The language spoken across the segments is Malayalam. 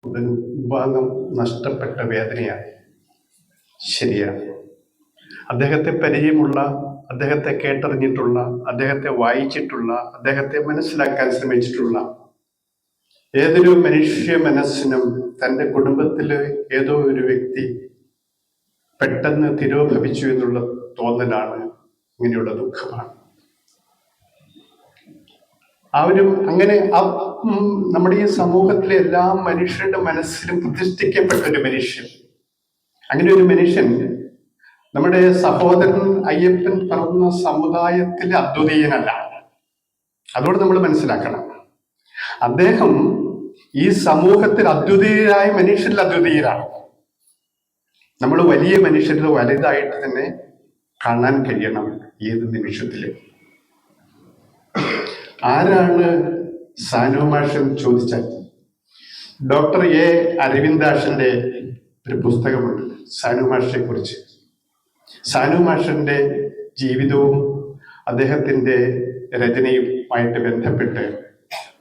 വിഭാഗം നഷ്ടപ്പെട്ട വേദനയാണ്. ശരിയാണ്. അദ്ദേഹത്തെ പരിചയമുള്ള, അദ്ദേഹത്തെ കേട്ടറിഞ്ഞിട്ടുള്ള, അദ്ദേഹത്തെ വായിച്ചിട്ടുള്ള, അദ്ദേഹത്തെ മനസ്സിലാക്കാൻ ശ്രമിച്ചിട്ടുള്ള ഏതൊരു മനുഷ്യ മനസ്സിനും തൻ്റെ കുടുംബത്തിലെ ഏതോ ഒരു വ്യക്തി പെട്ടെന്ന് തിരോഭവിച്ചു എന്നുള്ള തോന്നലാണ്, ഇങ്ങനെയുള്ള ദുഃഖമാണ്. അങ്ങനെ നമ്മുടെ ഈ സമൂഹത്തിലെ എല്ലാ മനുഷ്യരുടെ മനസ്സിലും പ്രതിഷ്ഠിക്കപ്പെട്ട ഒരു മനുഷ്യൻ, അങ്ങനെ ഒരു മനുഷ്യൻ നമ്മുടെ സഹോദരൻ അയ്യപ്പൻ പറഞ്ഞ സമുദായത്തിലെ അദ്വിതീയനല്ല. അതോടെ നമ്മൾ മനസ്സിലാക്കണം, അദ്ദേഹം ഈ സമൂഹത്തിൽ അദ്വിതീയരായ മനുഷ്യരിൽ അദ്വിതീയരാണ്. നമ്മൾ വലിയ മനുഷ്യരിൽ വലുതായിട്ട് തന്നെ കാണാൻ കഴിയണം ഏത് നിമിഷത്തിലും. ആരാണ് സാനു മാഷൻ ചോദിച്ചാൽ, ഡോക്ടർ എ അരവിന്ദാഷന്റെ ഒരു പുസ്തകമുണ്ട് സാനു മാഷിനെ കുറിച്ച്. സാനു മാഷിന്റെ ജീവിതവും അദ്ദേഹത്തിന്റെ രചനയുമായിട്ട് ബന്ധപ്പെട്ട്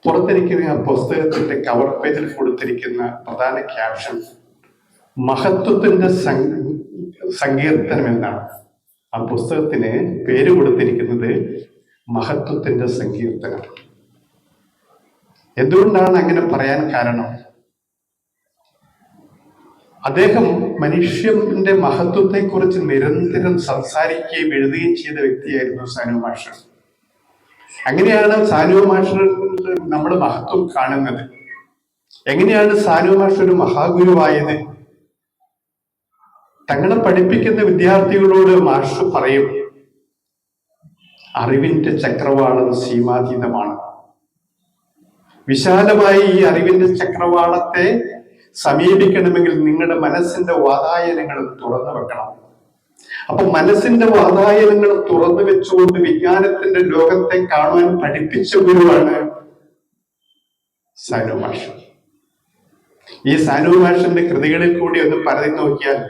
പുറത്തിരിക്കുന്ന ആ പുസ്തകത്തിന്റെ കവർ പേജിൽ കൊടുത്തിരിക്കുന്ന പ്രധാന ക്യാപ്ഷൻ മഹത്വത്തിന്റെ സങ്കീർത്തനം എന്നാണ്. ആ പുസ്തകത്തിന് പേര് കൊടുത്തിരിക്കുന്നത് മഹത്വത്തിന്റെ സങ്കീർത്തനം. എന്തുകൊണ്ടാണ് അങ്ങനെ പറയാൻ കാരണം? അദ്ദേഹം മനുഷ്യന്റെ മഹത്വത്തെക്കുറിച്ച് നിരന്തരം സംസാരിക്കുകയും എഴുതുകയും ചെയ്ത വ്യക്തിയായിരുന്നു സാനു മാഷ്. അങ്ങനെയാണ് സാനു മാഷിൽ നമ്മൾ മഹത്വം കാണുന്നത്. എങ്ങനെയാണ് സാനു മാഷ് ഒരു മഹാഗുരുവായത്? തങ്ങളെ പഠിപ്പിക്കുന്ന വിദ്യാർത്ഥികളോട് മാഷ് പറയും, അറിവിന്റെ ചക്രവാളം സീമാതീതമാണ്. വിശാലമായി ഈ അറിവിന്റെ ചക്രവാളത്തെ സമീപിക്കണമെങ്കിൽ നിങ്ങളുടെ മനസ്സിന്റെ വാതായനങ്ങൾ തുറന്നു വെക്കണം. അപ്പൊ മനസ്സിന്റെ വാതായനങ്ങൾ തുറന്നു വെച്ചുകൊണ്ട് വിജ്ഞാനത്തിന്റെ ലോകത്തെ കാണുവാൻ പഠിപ്പിച്ച ഗുരുവാണ് സാനു മാഷ്. ഈ സാനു മാഷിന്റെ കൃതികളിൽ കൂടി ഒന്ന് പറഞ്ഞു നോക്കിയാൽ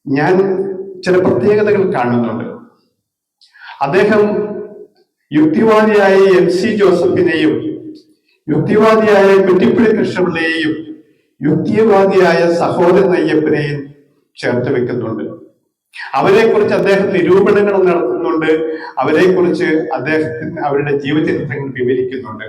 ഞാൻ ചില പ്രത്യേകതകൾ കാണുന്നുണ്ട്. അദ്ദേഹം യുക്തിവാദിയായ MC ജോസഫിനെയും യുക്തിവാദിയായ കുറ്റിപ്പുഴ കൃഷ്ണപിള്ളയെയും യുക്തിവാദിയായ സഹോദരൻ അയ്യപ്പനെയും ചേർത്ത് വെക്കുന്നുണ്ട്. അവരെക്കുറിച്ച് അദ്ദേഹം നിരൂപണങ്ങൾ നടത്തുന്നുണ്ട്. അവരെക്കുറിച്ച് അദ്ദേഹത്തിന് അവരുടെ ജീവചരിത്രങ്ങൾ വിവരിക്കുന്നുണ്ട്.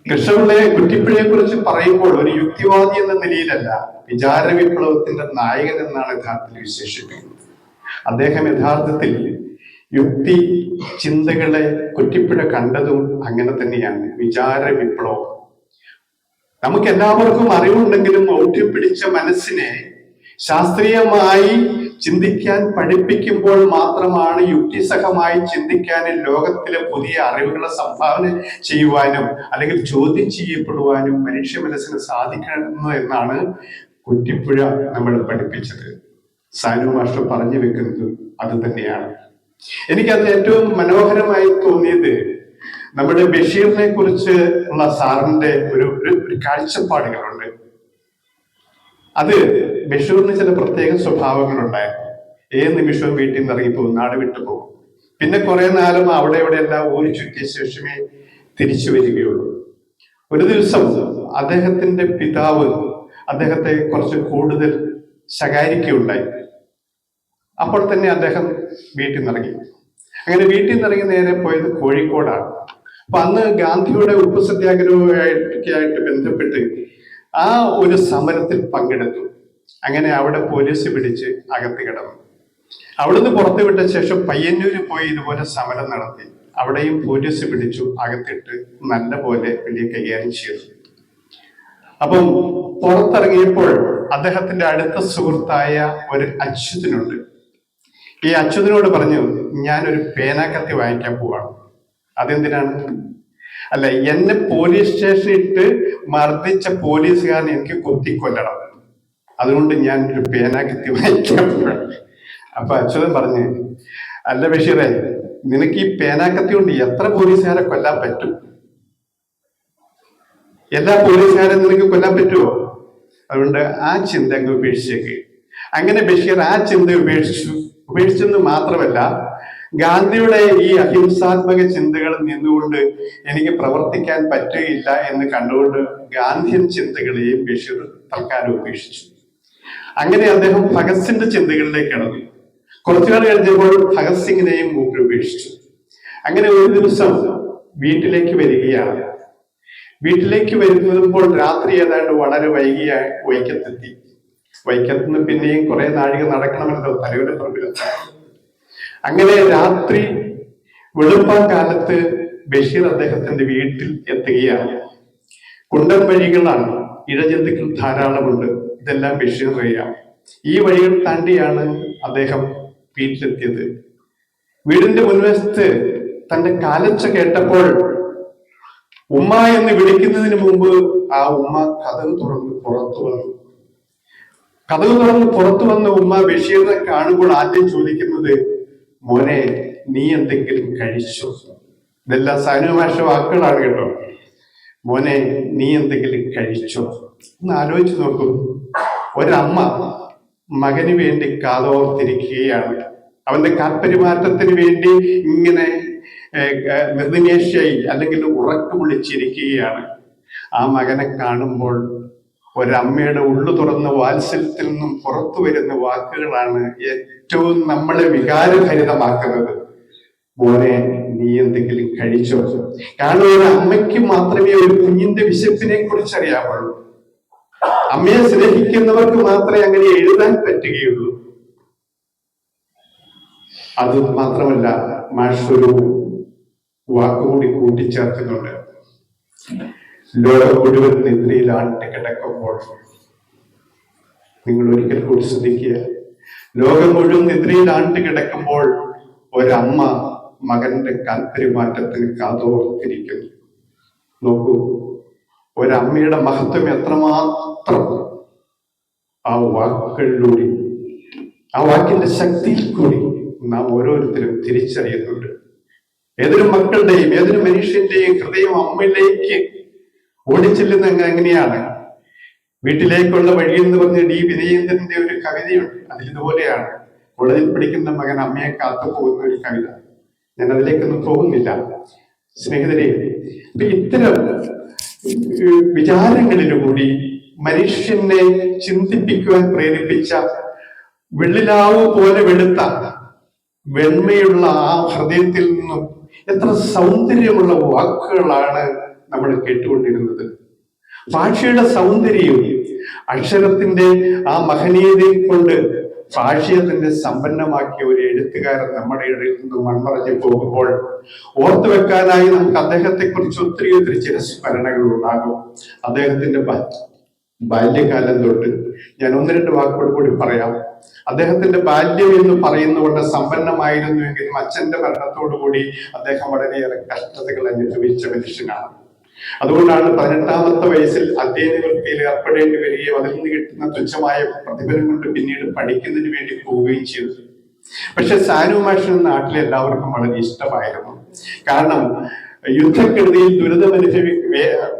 കൃഷ്ണപിള്ളയെ കുറ്റിപ്പുഴയെ കുറിച്ച് പറയുമ്പോൾ ഒരു യുക്തിവാദി എന്ന നിലയിലല്ല, വിചാര വിപ്ലവത്തിന്റെ നായകൻ എന്നാണ് യഥാർത്ഥത്തിൽ വിശേഷിപ്പിക്കുന്നത്. അദ്ദേഹം യഥാർത്ഥത്തിൽ യുക്തി ചിന്തകളെ കുറ്റിപ്പുഴ കണ്ടതും അങ്ങനെ തന്നെയാണ്. വിചാര വിപ്ലവം നമുക്ക് എല്ലാവർക്കും അറിവുണ്ടെങ്കിലും ഔഢ്യം പിടിച്ച മനസ്സിനെ ശാസ്ത്രീയമായി ചിന്തിക്കാൻ പഠിപ്പിക്കുമ്പോൾ മാത്രമാണ് യുക്തിസഹമായി ചിന്തിക്കാനും ലോകത്തിലെ പുതിയ അറിവുകളെ സംഭാവന ചെയ്യുവാനും അല്ലെങ്കിൽ ചോദ്യം ചെയ്യപ്പെടുവാനും മനുഷ്യ മനസ്സിന് സാധിക്കണം എന്നാണ് കുറ്റിപ്പുഴ നമ്മൾ പഠിപ്പിച്ചത്. സാനു മാസ്റ്റർ പറഞ്ഞു വെക്കുന്നത് അത് തന്നെയാണ്. എനിക്കത് ഏറ്റവും മനോഹരമായി തോന്നിയത് നമ്മുടെ ബഷീറിനെ കുറിച്ച് ഉള്ള സാറിന്റെ ഒരു കാഴ്ചപ്പാടുകളുണ്ട്. അത് ബഷീറിന് ചില പ്രത്യേക സ്വഭാവങ്ങളുണ്ടായിരുന്നു. ഏത് നിമിഷവും വീട്ടിൽ നിന്ന് ഇറങ്ങിപ്പോകും, നാട് വിട്ടുപോകും. പിന്നെ കുറെ നാളും അവിടെ ഇവിടെ എല്ലാം ഊരി ചുറ്റിയ ശേഷമേ തിരിച്ചു വരികയുള്ളൂ. ഒരു ദിവസം അദ്ദേഹത്തിന്റെ പിതാവ് അദ്ദേഹത്തെ കുറച്ച് കൂടുതൽ ശകാരിക്കുകയുണ്ടായി. അപ്പോൾ തന്നെ അദ്ദേഹം വീട്ടിൽ നിന്നിറങ്ങി. അങ്ങനെ വീട്ടിൽ നിന്നിറങ്ങി നേരെ പോയത് കോഴിക്കോടാണ്. അപ്പൊ അന്ന് ഗാന്ധിയുടെ ഉപ്പു സത്യാഗ്രഹവുമായിട്ട് ബന്ധപ്പെട്ട് ആ ഒരു സമരത്തിൽ പങ്കെടുത്തു. അങ്ങനെ അവിടെ പോലീസ് പിടിച്ച് അകത്ത് കിടന്നു. അവിടുന്ന് പുറത്തു വിട്ട ശേഷം പയ്യന്നൂര് പോയി ഇതുപോലെ സമരം നടത്തി. അവിടെയും പോലീസ് പിടിച്ചു, അകത്തിട്ട് നല്ല പോലെ വലിയ കൈകാര്യം ചെയ്തു. അപ്പം പുറത്തിറങ്ങിയപ്പോൾ അദ്ദേഹത്തിന്റെ അടുത്ത സുഹൃത്തായ ഒരു അച്യുതനുണ്ട്. ഈ അച്യുതനോട് പറഞ്ഞു, ഞാനൊരു പേനാക്കത്തി വാങ്ങിക്കാൻ പോവാണ്. അതെന്തിനാണ്? അല്ല, എന്നെ പോലീസ് സ്റ്റേഷനിൽ ഇട്ട് മർദ്ദിച്ച പോലീസുകാരനെ എനിക്ക് കൊത്തിക്കൊല്ലണം, അതുകൊണ്ട് ഞാൻ ഒരു പേനാക്കത്തി വാങ്ങിക്കാൻ പോവാണ്. അപ്പൊ അച്യുതൻ പറഞ്ഞു, അല്ല ബഷീറേ, നിനക്ക് ഈ പേനാക്കത്തി കൊണ്ട് എത്ര പോലീസുകാരെ കൊല്ലാൻ പറ്റും? എല്ലാ പോലീസുകാരെ നിനക്ക് കൊല്ലാൻ പറ്റുമോ? അതുകൊണ്ട് ആ ചിന്ത അങ്ങ് ഉപേക്ഷിച്ചേക്ക്. അങ്ങനെ ബഷീർ ആ ചിന്ത ഉപേക്ഷിച്ചെന്ന് മാത്രമല്ല, ഗാന്ധിയുടെ ഈ അഹിംസാത്മക ചിന്തകളിൽ നിന്നുകൊണ്ട് എനിക്ക് പ്രവർത്തിക്കാൻ പറ്റുകയില്ല എന്ന് കണ്ടുകൊണ്ട് ഗാന്ധിയൻ ചിന്തകളെയും ബഷീർ തൽക്കാലം ഉപേക്ഷിച്ചു. അങ്ങനെ അദ്ദേഹം ഭഗത് സിംഗിന്റെ ചിന്തകളിലേക്ക് കടന്നു. കുറച്ചുനാൾ കഴിഞ്ഞപ്പോൾ ഭഗത് സിംഗിനെയും മൂപ്പർ ഉപേക്ഷിച്ചു. അങ്ങനെ ഒരു ദിവസം വീട്ടിലേക്ക് വരികയാണ്. വീട്ടിലേക്ക് വരുമ്പോൾ രാത്രി ഏതാണ്ട് വളരെ വൈകിയ വൈക്കത്തെത്തി. വൈക്കത്തുനിന്ന് പിന്നെയും കുറെ നാഴിക നടക്കണമല്ലോ തലയോലപ്പറമ്പിലെത്താൻ. അങ്ങനെ രാത്രി വെളുപ്പാക്കാലത്ത് ബഷീർ അദ്ദേഹത്തിന്റെ വീട്ടിൽ എത്തുകയാണ്. കുണ്ടൻ വഴികളാണ്, ഇഴജന്തുക്കൾ ധാരാളമുണ്ട്. ഇതെല്ലാം ബഷീർ അറിയാം. ഈ വഴികൾ താണ്ടിയാണ് അദ്ദേഹം വീട്ടിലെത്തിയത്. വീടിന്റെ മുൻവശത്ത് തന്റെ കാലച്ച കേട്ടപ്പോൾ ഉമ്മ എന്ന് വിളിക്കുന്നതിന് മുമ്പ് ആ ഉമ്മ കതക് തുറന്ന് പുറത്തു വന്നു. കതക് തുറന്ന് പുറത്തു വന്ന ഉമ്മ ബഷീറിനെ കാണുമ്പോൾ ആദ്യം ചോദിക്കുന്നത്, മോനെ നീ എന്തെങ്കിലും കഴിച്ചോ? ഇതെല്ലാം സാനുമാഷ വാക്കുകളാണ് കേട്ടോ. മോനെ നീ എന്തെങ്കിലും കഴിച്ചോ? ഒന്ന് ആലോചിച്ച് നോക്കൂ. ഒരമ്മ മകന് വേണ്ടി കാതോർത്തിരിക്കുകയാണ്. അവന്റെ കാൽപരിമാറ്റത്തിന് വേണ്ടി ഇങ്ങനെ നിർനിമേഷയായി അല്ലെങ്കിൽ ഉറക്കം വിളിച്ചിരിക്കുകയാണ്. ആ മകനെ കാണുമ്പോൾ ഒരമ്മയുടെ ഉള്ളു തുറന്ന വാത്സല്യത്തിൽ നിന്നും പുറത്തു വരുന്ന വാക്കുകളാണ് ഏറ്റവും നമ്മളെ വികാരഭരിതമാക്കുന്നത്. മോനെ നീ എന്തെങ്കിലും കഴിച്ചോ? കാരണം ഒരു അമ്മയ്ക്ക് മാത്രമേ ഒരു കുഞ്ഞിന്റെ വിശപ്പിനെ കുറിച്ച് അറിയാവുള്ളൂ. അമ്മയെ സ്നേഹിക്കുന്നവർക്ക് മാത്രമേ അങ്ങനെ എഴുതാൻ പറ്റുകയുള്ളൂ. അത് മാത്രമല്ല, മാഷ് ഒരു വാക്കുകൂടി കൂട്ടിച്ചേർക്കുന്നുണ്ട്. ലോകം മുഴുവൻ നിദ്രയിലാണ്ട് കിടക്കുമ്പോൾ, നിങ്ങൾ ഒരിക്കൽ കൂടി ശ്രദ്ധിക്കുക, ലോകം മുഴുവൻ നിദ്രയിലാണ്ട് കിടക്കുമ്പോൾ ഒരമ്മ മകന്റെ കാൽപരിമാറ്റത്തിന് കാതോർത്തിരിക്കുന്നു. നോക്കൂ, ഒരമ്മയുടെ മഹത്വം എത്രമാത്രം ആ വാക്കുകളിലൂടെ, ആ വാക്കിന്റെ ശക്തിയിൽ കൂടി നാം ഓരോരുത്തരും തിരിച്ചറിയുന്നുണ്ട്. ഏതൊരു മക്കളുടെയും ഏതൊരു മനുഷ്യന്റെയും ഹൃദയം അമ്മയിലേക്ക് ഓടിച്ചെല്ലുന്ന എങ്ങനെയാണ്? വീട്ടിലേക്കുള്ള വഴി എന്ന് പറഞ്ഞ ഡി വിനയേന്ദ്രന്റെ ഒരു കവിതയുണ്ട്. അതിലിതുപോലെയാണ്. കോളേജിൽ പഠിക്കുന്ന മകൻ അമ്മയെ കാത്തു പോകുന്ന ഒരു കവിത. ഞാൻ അതിലേക്കൊന്നും പോകുന്നില്ല സ്നേഹിതരെ. ഇത്തരം വിചാരങ്ങളിലുകൂടി മനുഷ്യനെ ചിന്തിപ്പിക്കുവാൻ പ്രേരിപ്പിച്ച വെള്ളിലാവ് പോലെ വെളുത്ത വെണ്മയുള്ള ആ ഹൃദയത്തിൽ നിന്നും എത്ര സൗന്ദര്യമുള്ള വാക്കുകളാണ് നമ്മൾ കേട്ടുകൊണ്ടിരുന്നത്. ഭാഷയുടെ സൗന്ദര്യം, അക്ഷരത്തിന്റെ ആ മഹനീയതയിൽ കൊണ്ട് ഭാഷയെ തന്നെ സമ്പന്നമാക്കിയ ഒരു എഴുത്തുകാരൻ നമ്മുടെ ഇടയിൽ നിന്ന് മൺമറഞ്ഞു പോകുമ്പോൾ ഓർത്തു വെക്കാനായി നമുക്ക് അദ്ദേഹത്തെ കുറിച്ച് ഒത്തിരി ചിരസ്മരണകൾ ഉണ്ടാകും. അദ്ദേഹത്തിന്റെ ബാല്യകാലം തൊട്ട് ഞാൻ ഒന്ന് രണ്ട് വാക്കുകൾ കൂടി പറയാം. അദ്ദേഹത്തിന്റെ ബാല്യം എന്ന് പറയുന്നതുകൊണ്ട് സമ്പന്നമായിരുന്നുവെങ്കിലും അച്ഛന്റെ മരണത്തോടുകൂടി അദ്ദേഹം വളരെയേറെ കഷ്ടതകൾ അനുഭവിച്ച മനുഷ്യനാണ്. അതുകൊണ്ടാണ് 18-ാമത്തെ വയസ്സിൽ അധ്യയനവൃത്തിയിൽ ഏർപ്പെടേണ്ടി വരികയും അതിൽ നിന്ന് കിട്ടുന്ന തുച്ഛമായ പ്രതിഫലം കൊണ്ട് പിന്നീട് പഠിക്കുന്നതിന് വേണ്ടി പോവുകയും ചെയ്തു. പക്ഷെ സാനു മാഷിന് നാട്ടിലെ എല്ലാവർക്കും വളരെ ഇഷ്ടമായിരുന്നു. കാരണം യുദ്ധക്കെടുതിയിൽ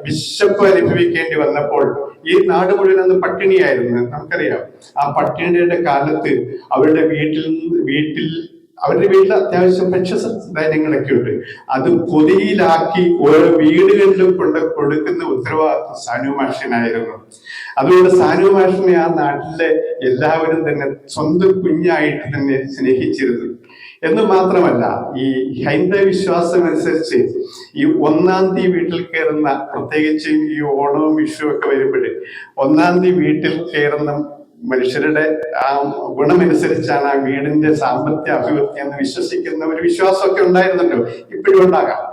വിശപ്പ് അനുഭവിക്കേണ്ടി വന്നപ്പോൾ ഈ നാട് മുഴുവൻ അന്ന് പട്ടിണിയായിരുന്നു. നമുക്കറിയാം. ആ പട്ടിണിയുടെ കാലത്ത് അവരുടെ അവരുടെ വീട്ടിൽ അത്യാവശ്യം ഭക്ഷ്യധാന്യങ്ങളൊക്കെ ഉണ്ട്. അത് പൊതിയിലാക്കി ഓരോ വീടുകളിലും കൊണ്ട് കൊടുക്കുന്ന ഉത്തരവാദിത്വം സാനു മാഷിനായിരുന്നു. അതുകൊണ്ട് സാനു മാഷിനെ ആ നാട്ടിലെ എല്ലാവരും തന്നെ സ്വന്തം കുഞ്ഞായിട്ട് തന്നെ സ്നേഹിച്ചിരുന്നു. എന്ന് മാത്രമല്ല, ഈ ഹൈന്ദവ വിശ്വാസം അനുസരിച്ച് ഈ 1-ാം തീയതി വീട്ടിൽ കയറുന്ന, പ്രത്യേകിച്ചും ഈ ഓണവും വിഷുവും ഒക്കെ വരുമ്പോഴേ 1-ാം തീയതി വീട്ടിൽ കയറുന്ന മനുഷ്യരുടെ ആ ഗുണമനുസരിച്ചാണ് ആ വീടിന്റെ സാമ്പത്തിക അഭിവൃദ്ധി എന്ന് വിശ്വസിക്കുന്ന ഒരു വിശ്വാസമൊക്കെ ഉണ്ടായിരുന്നല്ലോ, ഇപ്പോഴും ഉണ്ടാകാം.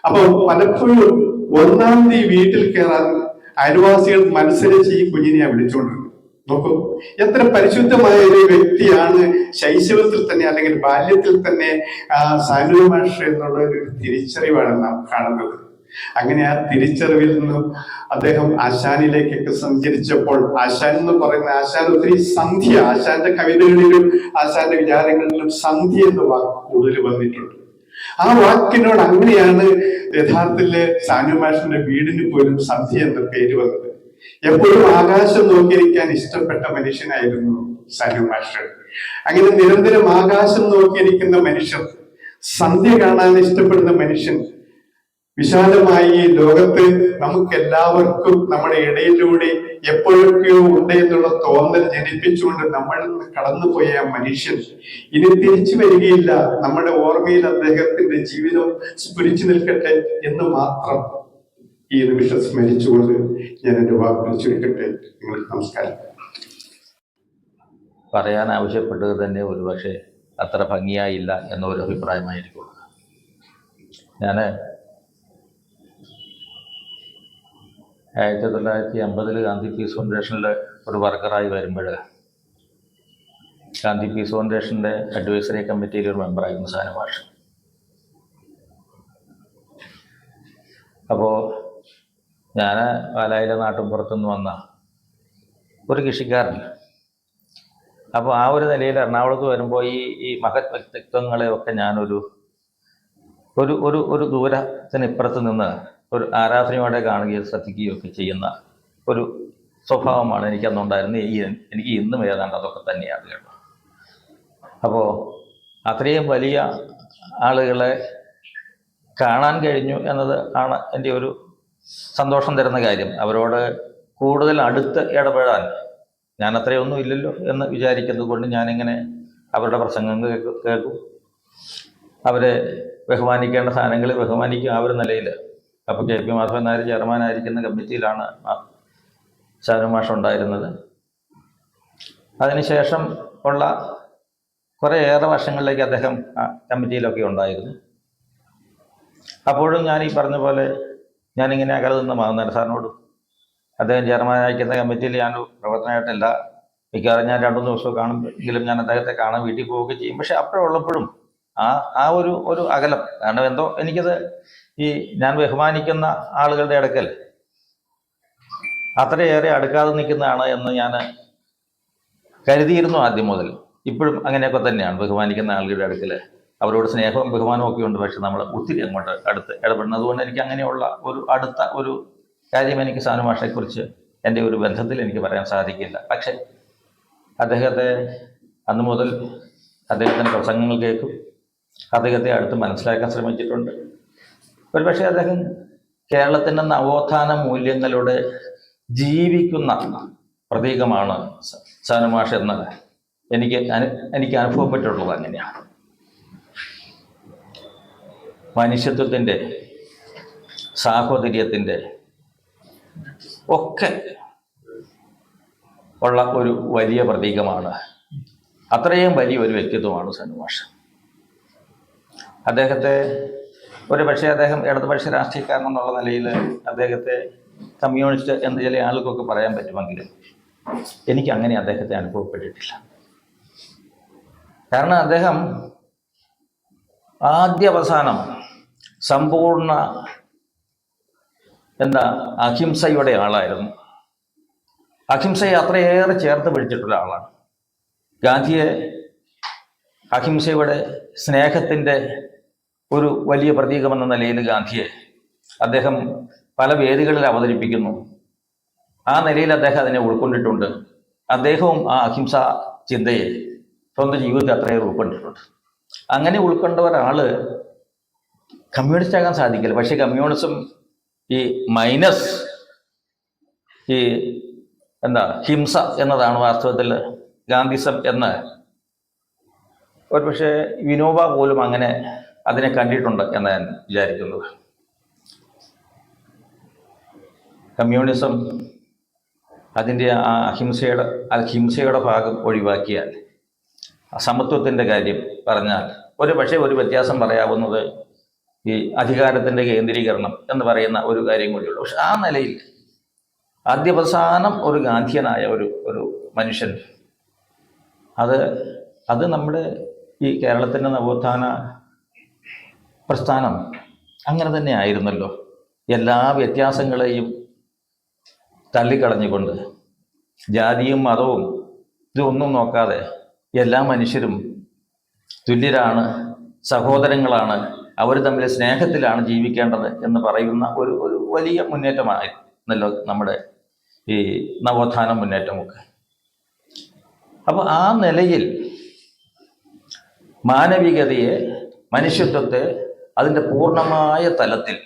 അപ്പൊ പലപ്പോഴും 1-ാം തീയതി വീട്ടിൽ കയറാൻ അയൽവാസികൾ മത്സരിച്ച് ഈ കുഞ്ഞിനെ വിളിച്ചുകൊണ്ടിരുന്നു. നോക്കൂ, എത്ര പരിശുദ്ധമായ ഒരു വ്യക്തിയാണ് ശൈശവത്തിൽ തന്നെ അല്ലെങ്കിൽ ബാല്യത്തിൽ തന്നെ സാനു മാഷ് എന്നുള്ള ഒരു തിരിച്ചറിവാണ് നാം കാണുന്നത്. അങ്ങനെ ആ തിരിച്ചറിവിൽ നിന്നും അദ്ദേഹം ആശാനിലേക്കൊക്കെ സഞ്ചരിച്ചപ്പോൾ, ആശാൻ എന്ന് പറയുന്ന ആശാൻ ഒത്തിരി സന്ധ്യ, ആശാന്റെ കവിതകളിലും ആശാന്റെ വിചാരങ്ങളിലും സന്ധ്യ എന്ന വാക്ക് കൂടുതൽ വന്നിട്ടുണ്ട്. ആ വാക്കിനോട് അങ്ങനെയാണ് യഥാർത്ഥത്തില് സാനു മാഷിന്റെ വീടിന് പോലും സന്ധ്യ എന്ന പേര് വന്നത്. എപ്പോഴും ആകാശം നോക്കിയിരിക്കാൻ ഇഷ്ടപ്പെട്ട മനുഷ്യനായിരുന്നു സാനു മാഷ്. അങ്ങനെ നിരന്തരം ആകാശം നോക്കിയിരിക്കുന്ന മനുഷ്യർ സന്ധ്യ കാണാൻ ഇഷ്ടപ്പെടുന്ന മനുഷ്യൻ വിശാലമായി ഈ ലോകത്ത് നമുക്ക് എല്ലാവർക്കും നമ്മുടെ ഇടയിലൂടെ എപ്പോഴൊക്കെയോ ഉണ്ട് എന്നുള്ള തോന്നൽ ജനിപ്പിച്ചുകൊണ്ട് നമ്മളിൽ നിന്ന് കടന്നുപോയ ആ മനുഷ്യൻ ഇനി തിരിച്ചു വരികയില്ല. നമ്മുടെ ഓർമ്മയിൽ അദ്ദേഹത്തിന്റെ ജീവിതം സ്ഫുരിച്ചു നിൽക്കട്ടെ എന്ന് മാത്രം ഈ നിമിഷം സ്മരിച്ചുകൊണ്ട് ഞാൻ എന്റെ വാക്കുകൾ ചുരുക്കട്ടെ. നിങ്ങൾക്ക് നമസ്കാരം. പറയാൻ ആവശ്യപ്പെട്ടത് തന്നെ ഒരുപക്ഷെ അത്ര ഭംഗിയായില്ല എന്നൊരു അഭിപ്രായമായിരിക്കും. ഞാൻ 1950 ഗാന്ധി പീസ് ഫൗണ്ടേഷനിൽ ഒരു വർക്കറായി വരുമ്പോൾ ഗാന്ധി പീസ് ഫൗണ്ടേഷൻ്റെ അഡ്വൈസറി കമ്മിറ്റിയിൽ ഒരു മെമ്പറായിരുന്നു സാനുമാഷ്. അപ്പോൾ ഞാൻ പാലായിലെ നാട്ടിൻപുറത്തുനിന്ന് വന്ന ഒരു കൃഷിക്കാരൻ. അപ്പോൾ ആ ഒരു നിലയിൽ എറണാകുളത്ത് വരുമ്പോൾ ഈ മഹത് വ്യക്തിത്വങ്ങളെയൊക്കെ ഞാനൊരു ഒരു ഒരു ഒരു ദൂരത്തിന് ഇപ്പുറത്ത് നിന്ന് ഒരു ആരാധനയോടെ കാണുകയും ശ്രദ്ധിക്കുകയും ഒക്കെ ചെയ്യുന്ന ഒരു സ്വഭാവമാണ് എനിക്കന്നുണ്ടായിരുന്നത്. എനിക്ക് ഇന്നും ഏതാണ്ട് അതൊക്കെ തന്നെയാണ് കേട്ടോ. അപ്പോൾ അത്രയും വലിയ ആളുകളെ കാണാൻ കഴിഞ്ഞു എന്നത് ആണ് എൻ്റെ ഒരു സന്തോഷം തരുന്ന കാര്യം. അവരോട് കൂടുതൽ അടുത്ത് ഇടപെടാൻ ഞാൻ അത്രയൊന്നും ഇല്ലല്ലോ എന്ന് വിചാരിക്കുന്നത് കൊണ്ട് ഞാനിങ്ങനെ അവരുടെ പ്രസംഗങ്ങൾ കേൾക്കും. അവരെ ബഹുമാനിക്കേണ്ട സാധനങ്ങൾ ബഹുമാനിക്കും ആ ഒരു നിലയിൽ. അപ്പോൾ കെ പി മാധവൻ നായർ ചെയർമാനായിരിക്കുന്ന കമ്മിറ്റിയിലാണ് സാനുമാഷ് ഉണ്ടായിരുന്നത്. അതിനുശേഷം ഉള്ള കുറേയേറെ വർഷങ്ങളിലേക്ക് അദ്ദേഹം ആ കമ്മിറ്റിയിലൊക്കെ ഉണ്ടായിരുന്നു. അപ്പോഴും ഞാൻ ഈ പറഞ്ഞ പോലെ ഞാനിങ്ങനെ അകലെ നിന്ന് മാധവൻ സാറിനോടും അദ്ദേഹം ചെയർമാനായിരിക്കുന്ന കമ്മിറ്റിയിൽ ഞാൻ പ്രവർത്തനമായിട്ടല്ല, മിക്കവാറും ഞാൻ 2-3 ദിവസം കാണുമെങ്കിലും ഞാൻ അദ്ദേഹത്തെ കാണാൻ വീട്ടിൽ പോവുകയൊക്കെ ചെയ്യും. പക്ഷെ അപ്പോഴുള്ളപ്പോഴും ആ ഒരു അകലം, കാരണം എന്തോ എനിക്കത് ഈ ഞാൻ ബഹുമാനിക്കുന്ന ആളുകളുടെ അടുക്കൽ അത്രയേറെ അടുക്കാതെ നിൽക്കുന്നതാണ് എന്ന് ഞാൻ കരുതിയിരുന്നു ആദ്യം മുതൽ. ഇപ്പോഴും അങ്ങനെയൊക്കെ തന്നെയാണ്. ബഹുമാനിക്കുന്ന ആളുകളുടെ അടുക്കൽ അവരോട് സ്നേഹവും ബഹുമാനവും ഒക്കെ ഉണ്ട്. പക്ഷെ നമ്മൾ ഒത്തിരി അങ്ങോട്ട് അടുത്ത് ഇടപെടുന്നത് കൊണ്ട് എനിക്ക് അങ്ങനെയുള്ള ഒരു അടുത്ത ഒരു കാര്യം എനിക്ക് സാനുമാഷെക്കുറിച്ച് എൻ്റെ ഒരു ബന്ധത്തിൽ എനിക്ക് പറയാൻ സാധിക്കില്ല. പക്ഷെ അദ്ദേഹത്തെ അന്ന് മുതൽ അദ്ദേഹത്തിൻ്റെ പ്രസംഗങ്ങൾ കേൾക്കും, അദ്ദേഹത്തെ അടുത്ത് മനസ്സിലാക്കാൻ ശ്രമിച്ചിട്ടുണ്ട്. ഒരുപക്ഷെ അദ്ദേഹം കേരളത്തിൻ്റെ നവോത്ഥാന മൂല്യങ്ങളുടെ ജീവിക്കുന്ന പ്രതീകമാണ് സാനുമാഷ് എന്ന് എനിക്ക് അനുഭവപ്പെട്ടിട്ടുള്ളത് അങ്ങനെയാണ്. മനുഷ്യത്വത്തിൻ്റെ, സാഹോദര്യത്തിൻ്റെ ഒക്കെ ഉള്ള ഒരു വലിയ പ്രതീകമാണ്. അത്രയും വലിയൊരു വ്യക്തിത്വമാണ് സാനുമാഷ്. അദ്ദേഹത്തെ ഒരുപക്ഷെ അദ്ദേഹം ഇടതുപക്ഷ രാഷ്ട്രീയക്കാരൻ എന്നുള്ള നിലയിൽ അദ്ദേഹത്തെ കമ്മ്യൂണിസ്റ്റ് എന്ന് ചില ആളുകൾക്കൊക്കെ പറയാൻ പറ്റുമെങ്കിലും എനിക്ക് അങ്ങനെ അദ്ദേഹത്തെ അനുഭവപ്പെട്ടിട്ടില്ല. കാരണം അദ്ദേഹം ആദ്യാവസാനം സമ്പൂർണ്ണ അഹിംസയുടെ ആളായിരുന്നു. അഹിംസയെ അത്രയേറെ ചേർത്ത് പിടിച്ചിട്ടുള്ള ആളാണ്. ഗാന്ധിയെ അഹിംസയുടെ സ്നേഹത്തിൻ്റെ ഒരു വലിയ പ്രതീകമെന്ന നിലയിൽ ഗാന്ധിയെ അദ്ദേഹം പല വേദികളിൽ അവതരിപ്പിക്കുന്നു. ആ നിലയിൽ അദ്ദേഹം അതിനെ ഉൾക്കൊണ്ടിട്ടുണ്ട്. അദ്ദേഹവും ആ അഹിംസ ചിന്തയെ സ്വന്തം ജീവിതത്തിൽ അത്രയേറെ ഉൾക്കൊണ്ടിട്ടുണ്ട്. അങ്ങനെ ഉൾക്കൊണ്ട ഒരാള് കമ്മ്യൂണിസ്റ്റ് ആകാൻ സാധിക്കില്ല. പക്ഷെ കമ്മ്യൂണിസം ഈ മൈനസ് ഈ ഹിംസ എന്നതാണ് വാസ്തവത്തിൽ ഗാന്ധിസം എന്ന് ഒരുപക്ഷെ വിനോബ പോലും അങ്ങനെ അതിനെ കണ്ടിട്ടുണ്ട് എന്ന് ഞാൻ വിചാരിക്കുന്നത്. കമ്മ്യൂണിസം അതിൻ്റെ ആ ഹിംസയുടെ ഭാഗം ഒഴിവാക്കിയാൽ, സമത്വത്തിൻ്റെ കാര്യം പറഞ്ഞാൽ ഒരുപക്ഷെ ഒരു വ്യത്യാസം പറയാവുന്നത് ഈ അധികാരത്തിൻ്റെ കേന്ദ്രീകരണം എന്ന് പറയുന്ന ഒരു കാര്യം കൂടിയുള്ളൂ. പക്ഷെ ആ നിലയിൽ ആദ്യവസാനം ഒരു ഗാന്ധിയനായ ഒരു മനുഷ്യൻ, അത് നമ്മുടെ ഈ കേരളത്തിൻ്റെ നവോത്ഥാന പ്രസ്ഥാനം അങ്ങനെ തന്നെ ആയിരുന്നല്ലോ. എല്ലാ വ്യത്യാസങ്ങളെയും തള്ളിക്കളഞ്ഞുകൊണ്ട് ജാതിയും മതവും ഇതൊന്നും നോക്കാതെ എല്ലാ മനുഷ്യരും തുല്യരാണ്, സഹോദരങ്ങളാണ്, അവർ തമ്മിൽ സ്നേഹത്തിലാണ് ജീവിക്കേണ്ടത് എന്ന് പറയുന്ന ഒരു വലിയ മുന്നേറ്റമായിരുന്നല്ലോ നമ്മുടെ ഈ നവോത്ഥാന മുന്നേറ്റമൊക്കെ. അപ്പോൾ ആ നിലയിൽ മാനവികതയെ മനുഷ്യത്വത്തെ അതിൻ്റെ പൂർണ്ണമായ തലത്തിൽ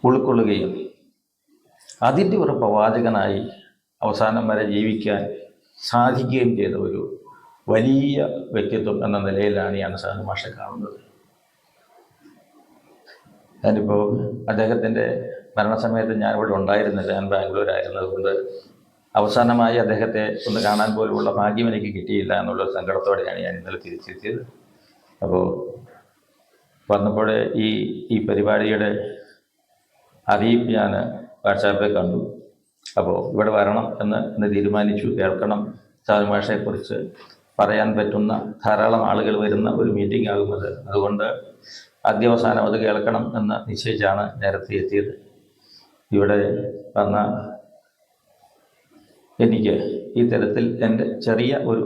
ഉൾക്കൊള്ളുകയും അതിൻ്റെ ഒരു പ്രവാചകനായി അവസാനം വരെ ജീവിക്കാൻ സാധിക്കുകയും ചെയ്ത ഒരു വലിയ വ്യക്തിത്വം എന്ന നിലയിലാണ് ഞാൻ സാനു മാഷെ കാണുന്നത്. ഞാനിപ്പോൾ അദ്ദേഹത്തിൻ്റെ മരണസമയത്ത് ഞാനിവിടെ ഉണ്ടായിരുന്നില്ല, ഞാൻ ബാംഗ്ലൂരായിരുന്നത് കൊണ്ട് അവസാനമായി അദ്ദേഹത്തെ ഒന്ന് കാണാൻ പോലുമുള്ള ഭാഗ്യം എനിക്ക് കിട്ടിയില്ല എന്നുള്ള സങ്കടത്തോടെയാണ് ഞാൻ ഇന്നലെ തിരിച്ചെത്തിയത്. അപ്പോൾ വന്നപ്പോൾ ഈ പരിപാടിയുടെ അറിയിപ്പ് ഞാൻ വാട്സാപ്പിൽ കണ്ടു. അപ്പോൾ ഇവിടെ വരണം എന്ന് തീരുമാനിച്ചു. കേൾക്കണം, സാനു മാഷെക്കുറിച്ച് പറയാൻ പറ്റുന്ന ധാരാളം ആളുകൾ വരുന്ന ഒരു മീറ്റിംഗ് ആകുന്നത്. അതുകൊണ്ട് ആദ്യാവസാനം അത് കേൾക്കണം എന്ന് നിശ്ചയിച്ചാണ് നേരത്തെ എത്തിയത്. ഇവിടെ വന്ന എനിക്ക് ഈ തരത്തിൽ എൻ്റെ ചെറിയ ഒരു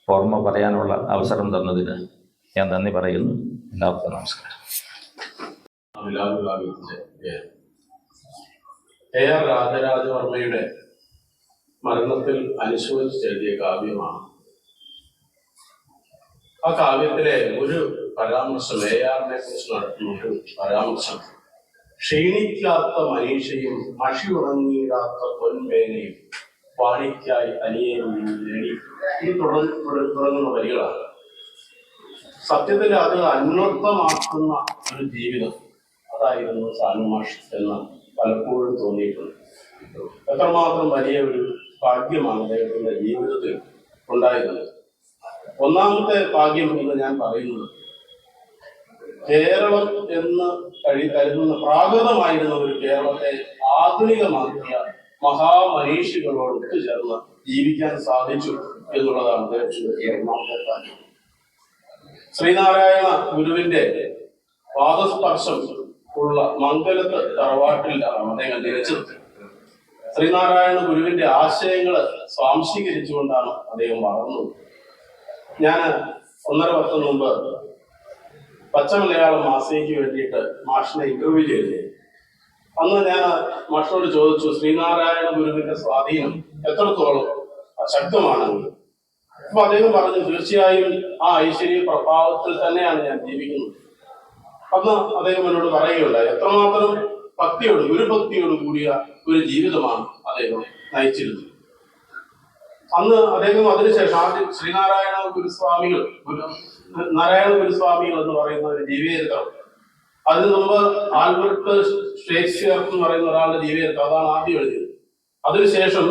ഓർമ്മ പറയാനുള്ള അവസരം തന്നതിന് ഞാൻ നന്ദി പറയുന്നു. എല്ലാവർക്കും നമസ്കാരം. AR രാജരാജവർമ്മയുടെ മരണത്തിൽ അനുശോചിച്ചെഴുതിയ കാവ്യമാണ്. ആ കാവ്യത്തിലെ ഒരു പരാമർശം, ARനെ കുറിച്ച് നടത്തുന്ന ഒരു പരാമർശം, ക്ഷീണിക്കാത്ത മനീഷയും മഷി ഉണങ്ങിയിടാത്ത പൊൻപേനയും വാണിക്കായി അനിയനും നേടി, ഈ തുടങ്ങുന്ന വരികളാണ്. സത്യത്തിൽ അത് അന്വർത്ഥമാക്കുന്ന ഒരു ജീവിതം അതായിരുന്നു സാനു മാഷ് എന്ന് പലപ്പോഴും തോന്നിയിട്ടുണ്ട്. എത്രമാത്രം വലിയ ഒരു ഭാഗ്യമാണ് അദ്ദേഹത്തിന്റെ ജീവിതത്തിൽ ഉണ്ടായിരുന്നത്. ഒന്നാമത്തെ ഭാഗ്യം എന്ന് ഞാൻ പറയുന്നത്, കേരളം എന്ന് കരുതുന്ന പ്രാകൃതമായിരുന്ന ഒരു കേരളത്തെ ആധുനികമാക്കിയ മഹാമനീഷികളോട് ഒത്തുചേർന്ന് ജീവിക്കാൻ സാധിച്ചു എന്നുള്ളതാണ് അദ്ദേഹത്തിന്റെ ഒന്നാമത്തെ കാര്യം. ശ്രീനാരായണ ഗുരുവിന്റെ പാദസ്പർശം ഉള്ള മംഗലത്ത് തറവാട്ടിലാണ് അദ്ദേഹം ജനിച്ചത്. ശ്രീനാരായണ ഗുരുവിന്റെ ആശയങ്ങള് സ്വാംശീകരിച്ചുകൊണ്ടാണ് അദ്ദേഹം വളർന്നത്. ഞാൻ 1.5 വർഷം മുമ്പ് പച്ചമലയാളം മാസികയ്ക്ക് വേണ്ടിയിട്ട് മാഷിനെ ഇന്റർവ്യൂ ചെയ്തേ. അന്ന് ഞാൻ മാഷിനോട് ചോദിച്ചു, ശ്രീനാരായണ ഗുരുവിന്റെ സ്വാധീനം എത്രത്തോളം ശക്തമാണെന്ന്. അപ്പൊ അദ്ദേഹം പറഞ്ഞു, തീർച്ചയായും ആ ഐശ്വര്യ പ്രഭാവത്തിൽ തന്നെയാണ് ഞാൻ ജീവിക്കുന്നത്. അന്ന് അദ്ദേഹം എന്നോട് പറയുകയുണ്ടായി, എത്രമാത്രം ഭക്തിയോട്, ഗുരുഭക്തിയോട് കൂടിയ ഒരു ജീവിതമാണ് അദ്ദേഹം നയിച്ചിരുന്നത്. അന്ന് അദ്ദേഹം അതിനുശേഷം ആദ്യം ശ്രീനാരായണ ഗുരുസ്വാമികൾ എന്ന് പറയുന്ന ഒരു ജീവചരിത്രം, അതിനു മുമ്പ് ആൽബർട്ട് ഷേക്സ്പിയർ എന്ന് പറയുന്ന ഒരാളുടെ ജീവചരിത്രം, അതാണ് ആദ്യം എഴുതിയത്. അതിനുശേഷം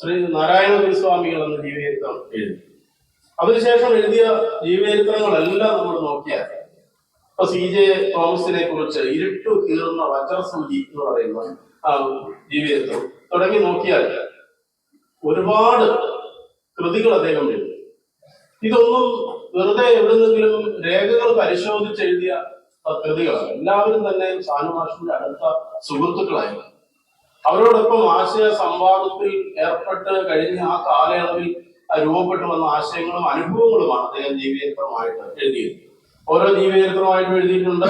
ശ്രീ നാരായണ ഗുരുസ്വാമികൾ എന്ന ജീവചരിത്രം എഴുതി. അതിനുശേഷം എഴുതിയ ജീവചരിത്രങ്ങളെല്ലാം നമ്മൾ നോക്കിയാൽ, ഇപ്പൊ CJ തോമസിനെ കുറിച്ച് ഇരുട്ടു കീറുന്ന വജ്രസൂചി എന്ന് പറയുന്ന ജീവചരിത്രം തുടങ്ങി നോക്കിയാൽ ഒരുപാട് കൃതികൾ അദ്ദേഹം എഴുതി. ഇതൊന്നും വെറുതെ എവിടുന്നെങ്കിലും രേഖകൾ പരിശോധിച്ചെഴുതിയ കൃതികളാണ്. എല്ലാവരും തന്നെ സാനു മാഷിന്റെ അടുത്ത സുഹൃത്തുക്കളായിരുന്നു. അവരോടൊപ്പം ആശയ സംവാദത്തിൽ ഏർപ്പെട്ട് കഴിഞ്ഞ ആ കാലയളവിൽ രൂപപ്പെട്ടു വന്ന ആശയങ്ങളും അനുഭവങ്ങളുമാണ് അദ്ദേഹം ജീവചരിത്രമായിട്ട് എഴുതിയത്. ഓരോ ജീവചരിത്രമായിട്ട് എഴുതിയിട്ടുണ്ട്,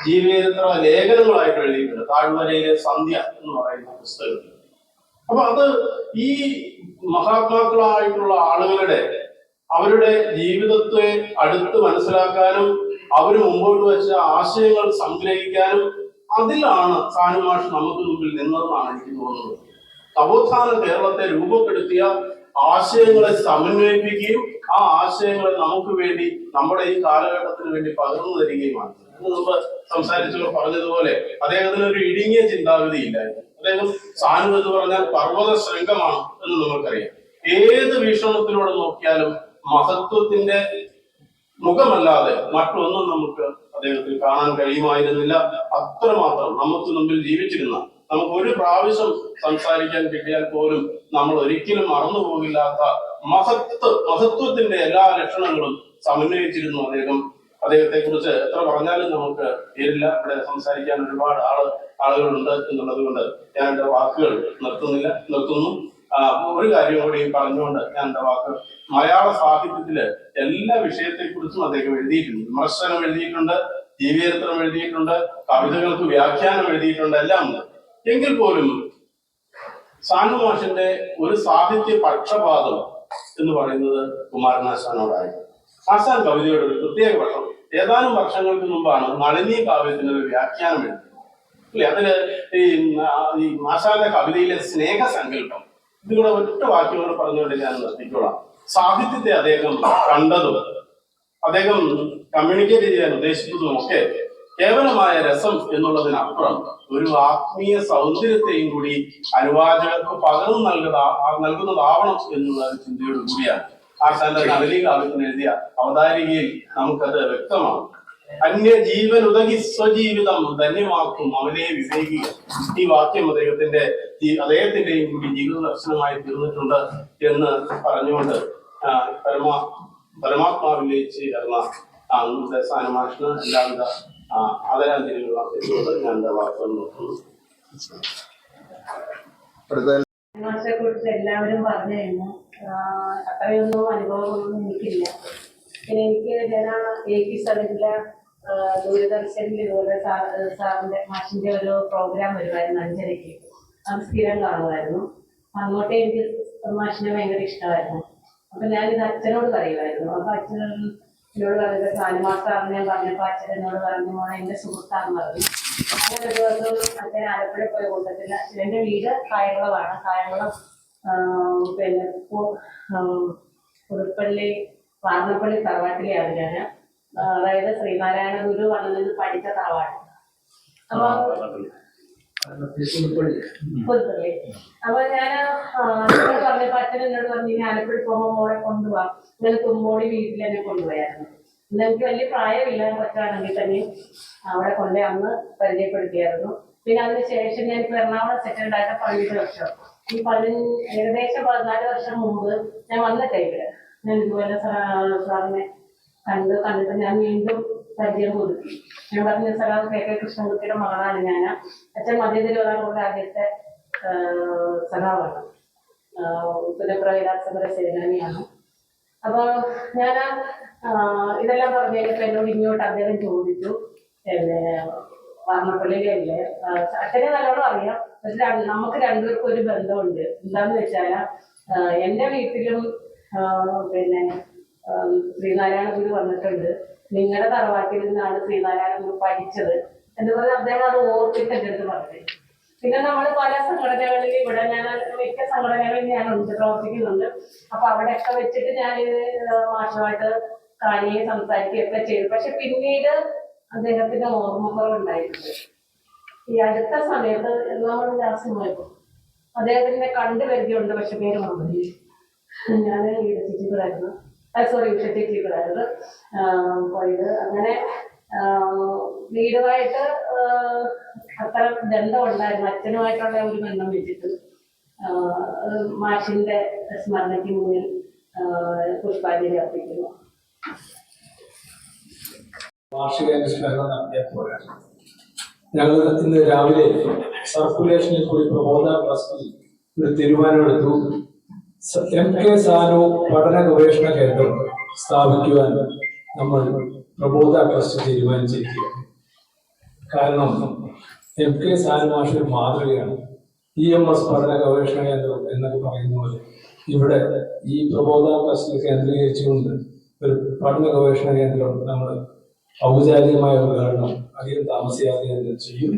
ജീവചരിത്ര ലേഖനങ്ങളായിട്ട് എഴുതിയിട്ടുണ്ട്. താഴ്വരയിലെ സന്ധ്യ എന്ന് പറയുന്ന പുസ്തകത്തിൽ. അപ്പൊ അത് ഈ മഹാത്മാക്കളായിട്ടുള്ള ആളുകളുടെ അവരുടെ ജീവിതത്തെ അടുത്ത് മനസ്സിലാക്കാനും അവർ മുമ്പോട്ട് വെച്ച ആശയങ്ങൾ സംഗ്രഹിക്കാനും അതിലാണ് സാനു മാഷ് നമുക്ക് മുമ്പിൽ നിന്നതെന്നാണ് എനിക്ക് തോന്നുന്നത്. നവോത്ഥാന കേരളത്തെ രൂപപ്പെടുത്തിയ ആശയങ്ങളെ സമന്വയിപ്പിക്കുകയും ആ ആശയങ്ങളെ നമുക്ക് വേണ്ടി, നമ്മുടെ ഈ കാലഘട്ടത്തിന് വേണ്ടി പകർന്നു തരികയുമാണ്. മുമ്പ് സംസാരിച്ചവർ പറഞ്ഞതുപോലെ അദ്ദേഹത്തിന് ഒരു ഇടുങ്ങിയ ചിന്താഗതി ഇല്ലായിരുന്നു. അദ്ദേഹം സാനു എന്ന് പറഞ്ഞാൽ പർവ്വത ശൃംഗമാണ് എന്ന് നമുക്കറിയാം. ഏത് വീക്ഷണത്തിലൂടെ നോക്കിയാലും മഹത്വത്തിന്റെ മുഖമല്ലാതെ മറ്റൊന്നും നമുക്ക് അദ്ദേഹത്തിൽ കാണാൻ കഴിയുമായിരുന്നില്ല. അത്രമാത്രം നമുക്ക് മുമ്പിൽ ജീവിച്ചിരുന്ന, നമുക്ക് ഒരു പ്രാവശ്യം സംസാരിക്കാൻ കിട്ടിയാൽ പോലും നമ്മൾ ഒരിക്കലും മറന്നു പോകില്ലാത്ത മഹത്വത്തിന്റെ എല്ലാ ലക്ഷണങ്ങളും സമന്വയിച്ചിരുന്നു അദ്ദേഹം. അദ്ദേഹത്തെ കുറിച്ച് എത്ര പറഞ്ഞാലും നമുക്ക് തീരില്ല. ഇവിടെ സംസാരിക്കാൻ ഒരുപാട് ആളുകളുണ്ട് എന്നുള്ളത് കൊണ്ട് ഞാൻ എന്റെ വാക്കുകൾ നിർത്തുന്നു. ഒരു കാര്യം കൂടി പറഞ്ഞുകൊണ്ട് ഞാൻ എന്റെ വാക്ക്, മലയാള സാഹിത്യത്തില് എല്ലാ വിഷയത്തെക്കുറിച്ചും അദ്ദേഹം എഴുതിയിട്ടുണ്ട്. വിമർശനം എഴുതിയിട്ടുണ്ട്, ജീവചരിത്രം എഴുതിയിട്ടുണ്ട്, കവിതകൾക്ക് വ്യാഖ്യാനം എഴുതിയിട്ടുണ്ട്, എല്ലാം ഉണ്ട്. എങ്കിൽ പോലും സാനു മാഷിന്റെ ഒരു സാഹിത്യ പക്ഷപാതം എന്ന് പറയുന്നത് കുമാരനാശാനോടായിരുന്നു. ആശാൻ കവിതയുടെ ഒരു പ്രത്യേക വശം ഏതാനും വർഷങ്ങൾക്ക് മുമ്പാണ് നളിനി കാവ്യത്തിന് ഒരു വ്യാഖ്യാനം എഴുതിയത് അല്ലെ. അതില് ഈ ആശാന്റെ കവിതയിലെ സ്നേഹസങ്കല്പം ഇതിലൂടെ ഒറ്റ വാക്യങ്ങൾ പറഞ്ഞുകൊണ്ട് ഞാൻ നിർത്തിക്കോളാം. സാഹിത്യത്തെ അദ്ദേഹം കണ്ടതും അദ്ദേഹം കമ്മ്യൂണിക്കേറ്റ് ചെയ്യാൻ ഉദ്ദേശിച്ചതും ഒക്കെ കേവലമായ രസം എന്നുള്ളതിനപ്പുറം ഒരു ആത്മീയ സൗന്ദര്യത്തെയും കൂടി അനുവാചകർക്ക് പകർന്നു നൽകുന്നതാവണം എന്നുള്ള ഒരു ചിന്തയോട് കൂടിയാണ് ആശാന്റെ നളിനി കാവ്യത്തിന് എഴുതിയ അവതാരികയിൽ നമുക്കത് വ്യക്തമാണ്. അന്യജീവൻ ഉതകി സ്വജീവിതം ധന്യമാക്കും അവനെ വിവേകിക. ഈ വാക്യം അദ്ദേഹത്തിന്റെയും കൂടി ജീവിത ദർശനമായി തീർന്നിട്ടുണ്ട് എന്ന് പറഞ്ഞുകൊണ്ട് പരമാത്മാവിലേക്ക് ചേർന്ന സാനമാഷിന് എല്ലാവിധ ആദരാഞ്ജലികൾ അർപ്പിച്ചുകൊണ്ട് ഞാൻ എന്റെ വാക്കുകൾ നോക്കുന്നു. കുറിച്ച് എല്ലാവരും പറഞ്ഞു കഴിഞ്ഞു. അത്രയൊന്നും അനുഭവമൊന്നും എനിക്കില്ല. പിന്നെ എനിക്ക് ഞാൻ AP സ്ഥലത്തിലെ ദൂരദർശനിൽ ഇതുപോലെ സാറിന്റെ മാഷിന്റെ ഒരു പ്രോഗ്രാം വരുമായിരുന്നു 5:30. അത് സ്ഥിരം കാണുമായിരുന്നു. അങ്ങോട്ടേ എനിക്ക് മാഷിനെ ഭയങ്കര ഇഷ്ടമായിരുന്നു. അപ്പൊ ഞാനിത് അച്ഛനോട് പറയുമായിരുന്നു. അപ്പൊ അച്ഛനോട് പറഞ്ഞത് സാനുമാസാറിന് ഞാൻ പറഞ്ഞപ്പോൾ അച്ഛൻ എന്നോട് പറഞ്ഞു, മോനെ എന്റെ സുഹൃത്താന്ന് പറഞ്ഞു. അങ്ങനെ ഒരു ദിവസം അച്ഛൻ ആലപ്പുഴ പോയ കൂട്ടത്തിൽ അച്ഛൻ്റെ വീട് കായംകുളമാണ്. കായംകുളം പിന്നെ പുതുപ്പള്ളി വാർന്നപ്പള്ളി തറവാട്ടിലെയാണ് ഞാൻ. അതായത് ശ്രീനാരായണ ഗുരു വന്നു നിന്ന് പഠിച്ച തറവാട്. അപ്പൊ പുതുപ്പള്ളി. അപ്പൊ ഞാൻ അച്ഛനോട് പറഞ്ഞപ്പോ അച്ഛൻ എന്നോട് പറഞ്ഞു, ഇനി ആലപ്പുഴ പോകുമ്പോൾ മോളെ കൊണ്ടുപോകാം. ഇങ്ങനെ തുമ്പോടി വീട്ടിൽ എന്നെ കൊണ്ടുപോയായിരുന്നു. ഇന്ന് എനിക്ക് വലിയ പ്രായമില്ല, കൊച്ചാണെങ്കിൽ തന്നെ അവിടെ കൊണ്ടേ അന്ന് പരിചയപ്പെടുത്തിയായിരുന്നു. പിന്നെ അതിന് ശേഷം ഞാൻ ഇപ്പൊ എറണാകുളം സെറ്റിൽഡ് ആയിട്ട് 17 വർഷം. ഈ ഏകദേശം 14 വർഷം മുമ്പ് ഞാൻ വന്ന ടൈമില് ഞാൻ ഇതുപോലെ സാറിനെ കണ്ടിട്ട് ഞാൻ വീണ്ടും പരിചയം പുതുക്കി. ഞാൻ പറഞ്ഞ സാർ KK കൃഷ്ണൻകുട്ടിയുടെ മകളാണ് ഞാൻ. അച്ഛൻ മധ്യതിരുവിതാംകൂറിലെ ആദ്യത്തെ സഖാവാണ്. പുനഃപ്രവിലാസപുര സേനാനിയാണ്. അപ്പൊ ഞാൻ ഇതെല്ലാം പറഞ്ഞു കഴിഞ്ഞപ്പോ എന്നോട് ഇങ്ങോട്ട് അദ്ദേഹം ചോദിച്ചു, പിന്നെ വാർന്നപ്പള്ളിയിലല്ലേ അച്ഛനെ നല്ലോണം അറിയാം. പക്ഷെ നമുക്ക് രണ്ടുപേർക്കും ഒരു ബന്ധമുണ്ട്. എന്താന്ന് വെച്ചാൽ എൻ്റെ വീട്ടിലും പിന്നെ ശ്രീനാരായണ ഗുരു വന്നിട്ടുണ്ട്. നിങ്ങളുടെ തറവാട്ടിൽ നിന്നാണ് ശ്രീനാരായണ ഗുരു പഠിച്ചത് എന്ന് പറഞ്ഞ് അദ്ദേഹം അത് ഓർത്തിട്ട് എൻ്റെ അടുത്ത് പറഞ്ഞു. പിന്നെ നമ്മൾ പല സംഘടനകളിൽ ഇവിടെ ഞാൻ മിക്ക സംഘടനകളിൽ ഞാനുണ്ട്, പ്രവർത്തിക്കുന്നുണ്ട്. അപ്പൊ അവിടെയൊക്കെ വെച്ചിട്ട് ഞാൻ മാഷുമായിട്ട് കാണുകയും സംസാരിക്കുകയൊക്കെ ചെയ്തു. പക്ഷെ പിന്നീട് അദ്ദേഹത്തിന്റെ ഓർമ്മക്കുറവുണ്ടായിട്ടുണ്ട്. ഈ അടുത്ത സമയത്ത് നമ്മൾ രാഷ്ട്രീയമായപ്പോ അദ്ദേഹത്തിന്റെ കണ്ടുപരിചയമുണ്ട്, പക്ഷെ പേര് മറന്നു. ഞാൻ ചേച്ചിക്കൂടായിരുന്നു, ഉഷ പോയത്. അങ്ങനെ വീടുമായിട്ട് അത്ര ബന്ധം ഉണ്ടായിരുന്നു. അച്ഛനുമായിട്ടുള്ള ഒരു ബന്ധം വെച്ചിട്ട് മാഷിന്റെ സ്മരണയ്ക്ക് മുന്നിൽ പുഷ്പാഞ്ജലി അർപ്പിക്കുന്നു. വാർഷിക അനുസ്മരണം നടത്തിയപ്പോൾ ഞങ്ങൾ ഇന്ന് രാവിലെ സർക്കുലേഷനിൽ കൂടി പ്രബോധന ട്രസ്റ്റിൽ ഒരു തീരുമാനമെടുത്തു. MK സാനു പഠന ഗവേഷണ കേന്ദ്രം സ്ഥാപിക്കുവാൻ നമ്മൾ പ്രബോധ ട്രസ്റ്റ് തീരുമാനിച്ചിരിക്കുകയാണ്. കാരണം MK സാനു മാഷ് ഒരു മാതൃകയാണ്. EMS പഠന ഗവേഷണ കേന്ദ്രം എന്നൊക്കെ പറയുന്ന പോലെ ഇവിടെ ഈ പ്രബോധ ട്രസ്റ്റ് കേന്ദ്രീകരിച്ചുകൊണ്ട് ഒരു പഠന ഗവേഷണ കേന്ദ്രം നമ്മൾ ഔപചാരികമായ ഉദ്ഘാടനം അധികം താമസിയാതെ ചെയ്യും.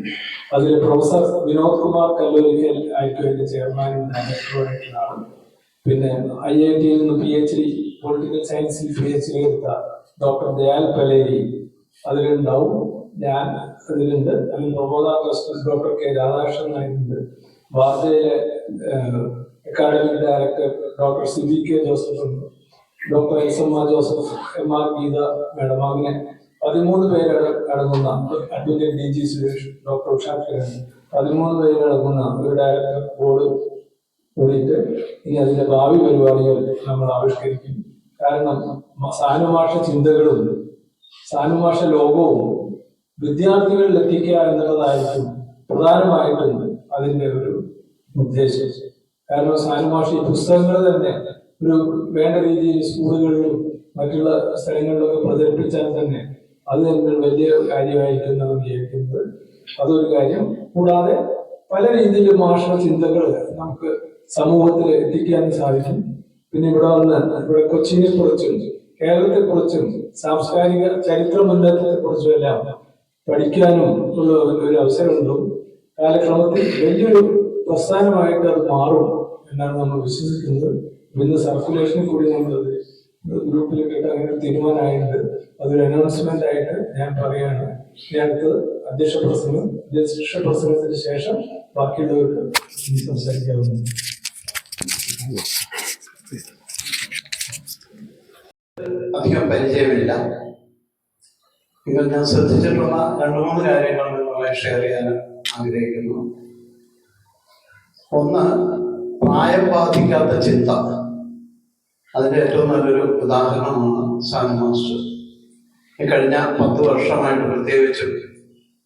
അതിൽ പ്രൊഫസർ വിനോദ് കുമാർ കല്ലൂരിക്കൽ ആയിട്ട് ചെയർമാനും ഡയറക്ടറുമായിട്ടുള്ളതാണ്. പിന്നെ IIT-യിൽ നിന്ന് PhD പൊളിറ്റിക്കൽ സയൻസിൽ PhD എടുത്ത ഡോക്ടർ ദയാൽ പലേരി അതിലുണ്ടാവും. ഞാൻ അതിലുണ്ട്. അതിൽ Prabodha trust doctor K Radhakrishnan നായരുണ്ട്. വാർത്തയിലെ academic director doctor CBK Joseph ഉണ്ട്. Doctor Elsamma Joseph, MR Geetha madam, അങ്ങനെ 13 പേര് അടങ്ങുന്ന advocate DG Suresh, doctor Ushakharan, 13 പേര് അടങ്ങുന്ന ഒരു ഡയറക്ടർ ബോർഡ് കൂടിയിട്ട് ഇനി അതിന്റെ ഭാവി പരിപാടികൾ നമ്മൾ ആവിഷ്കരിക്കും. കാരണം സാനുമാഷ ചിന്തകളും സാനുമാഷ ലോകവും വിദ്യാർത്ഥികളിൽ എത്തിക്കുക എന്നുള്ളതായിരിക്കും പ്രധാനമായിട്ടും അതിന്റെ ഒരു ഉദ്ദേശം. കാരണം സാനുമാഷ ഈ പുസ്തകങ്ങൾ തന്നെ ഒരു വേണ്ട രീതിയിൽ സ്കൂളുകളിലും മറ്റുള്ള സ്ഥലങ്ങളിലൊക്കെ പ്രചരിപ്പിച്ചാൽ തന്നെ അത് തന്നെ വലിയ കാര്യമായിരിക്കും എന്നാണ് വിചാരിക്കുന്നത്. അതൊരു കാര്യം. കൂടാതെ പല രീതിയിലും മാഷ ചിന്തകൾ നമുക്ക് സമൂഹത്തിൽ എത്തിക്കാൻ സാധിക്കും. പിന്നെ ഇവിടെ കൊച്ചിനെ കുറിച്ചും കേരളത്തെക്കുറിച്ചും സാംസ്കാരിക ചരിത്ര മുന്നേറ്റത്തെക്കുറിച്ചും എല്ലാം പഠിക്കാനും ഉള്ള ഒരു അവസരമുണ്ടോ കാലക്രമത്തിൽ വലിയൊരു പ്രസ്ഥാനമായിട്ട് അത് മാറും എന്നാണ് നമ്മൾ വിശ്വസിക്കുന്നത്. ഇന്ന് സർക്കുലേഷനിൽ കൂടി നമ്മളത് ഗ്രൂപ്പിലേക്കിട്ട് അങ്ങനെ തീരുമാനമായിട്ട് അതൊരു അനൗൺസ്മെന്റ് ആയിട്ട് ഞാൻ പറയുകയാണ്. ഇനി അടുത്ത് അധ്യക്ഷ പ്രസംഗത്തിന് ശേഷം ബാക്കിയുള്ളവർക്ക് സംസാരിക്കാവുന്നതാണ്. അധികം പരിചയമില്ല. നിങ്ങൾ ഞാൻ ശ്രദ്ധിച്ചിട്ടുള്ള 2-3 കാര്യങ്ങൾ നിങ്ങളെ ഷെയർ ചെയ്യാൻ ആഗ്രഹിക്കുന്നു. ഒന്ന്, പ്രായം ബാധിക്കാത്ത ചിന്ത. അതിന്റെ ഏറ്റവും നല്ലൊരു ഉദാഹരണമാണ് സാനു മാസ്റ്റർ. ഈ കഴിഞ്ഞ 10 വർഷമായിട്ട് പ്രത്യേകിച്ചും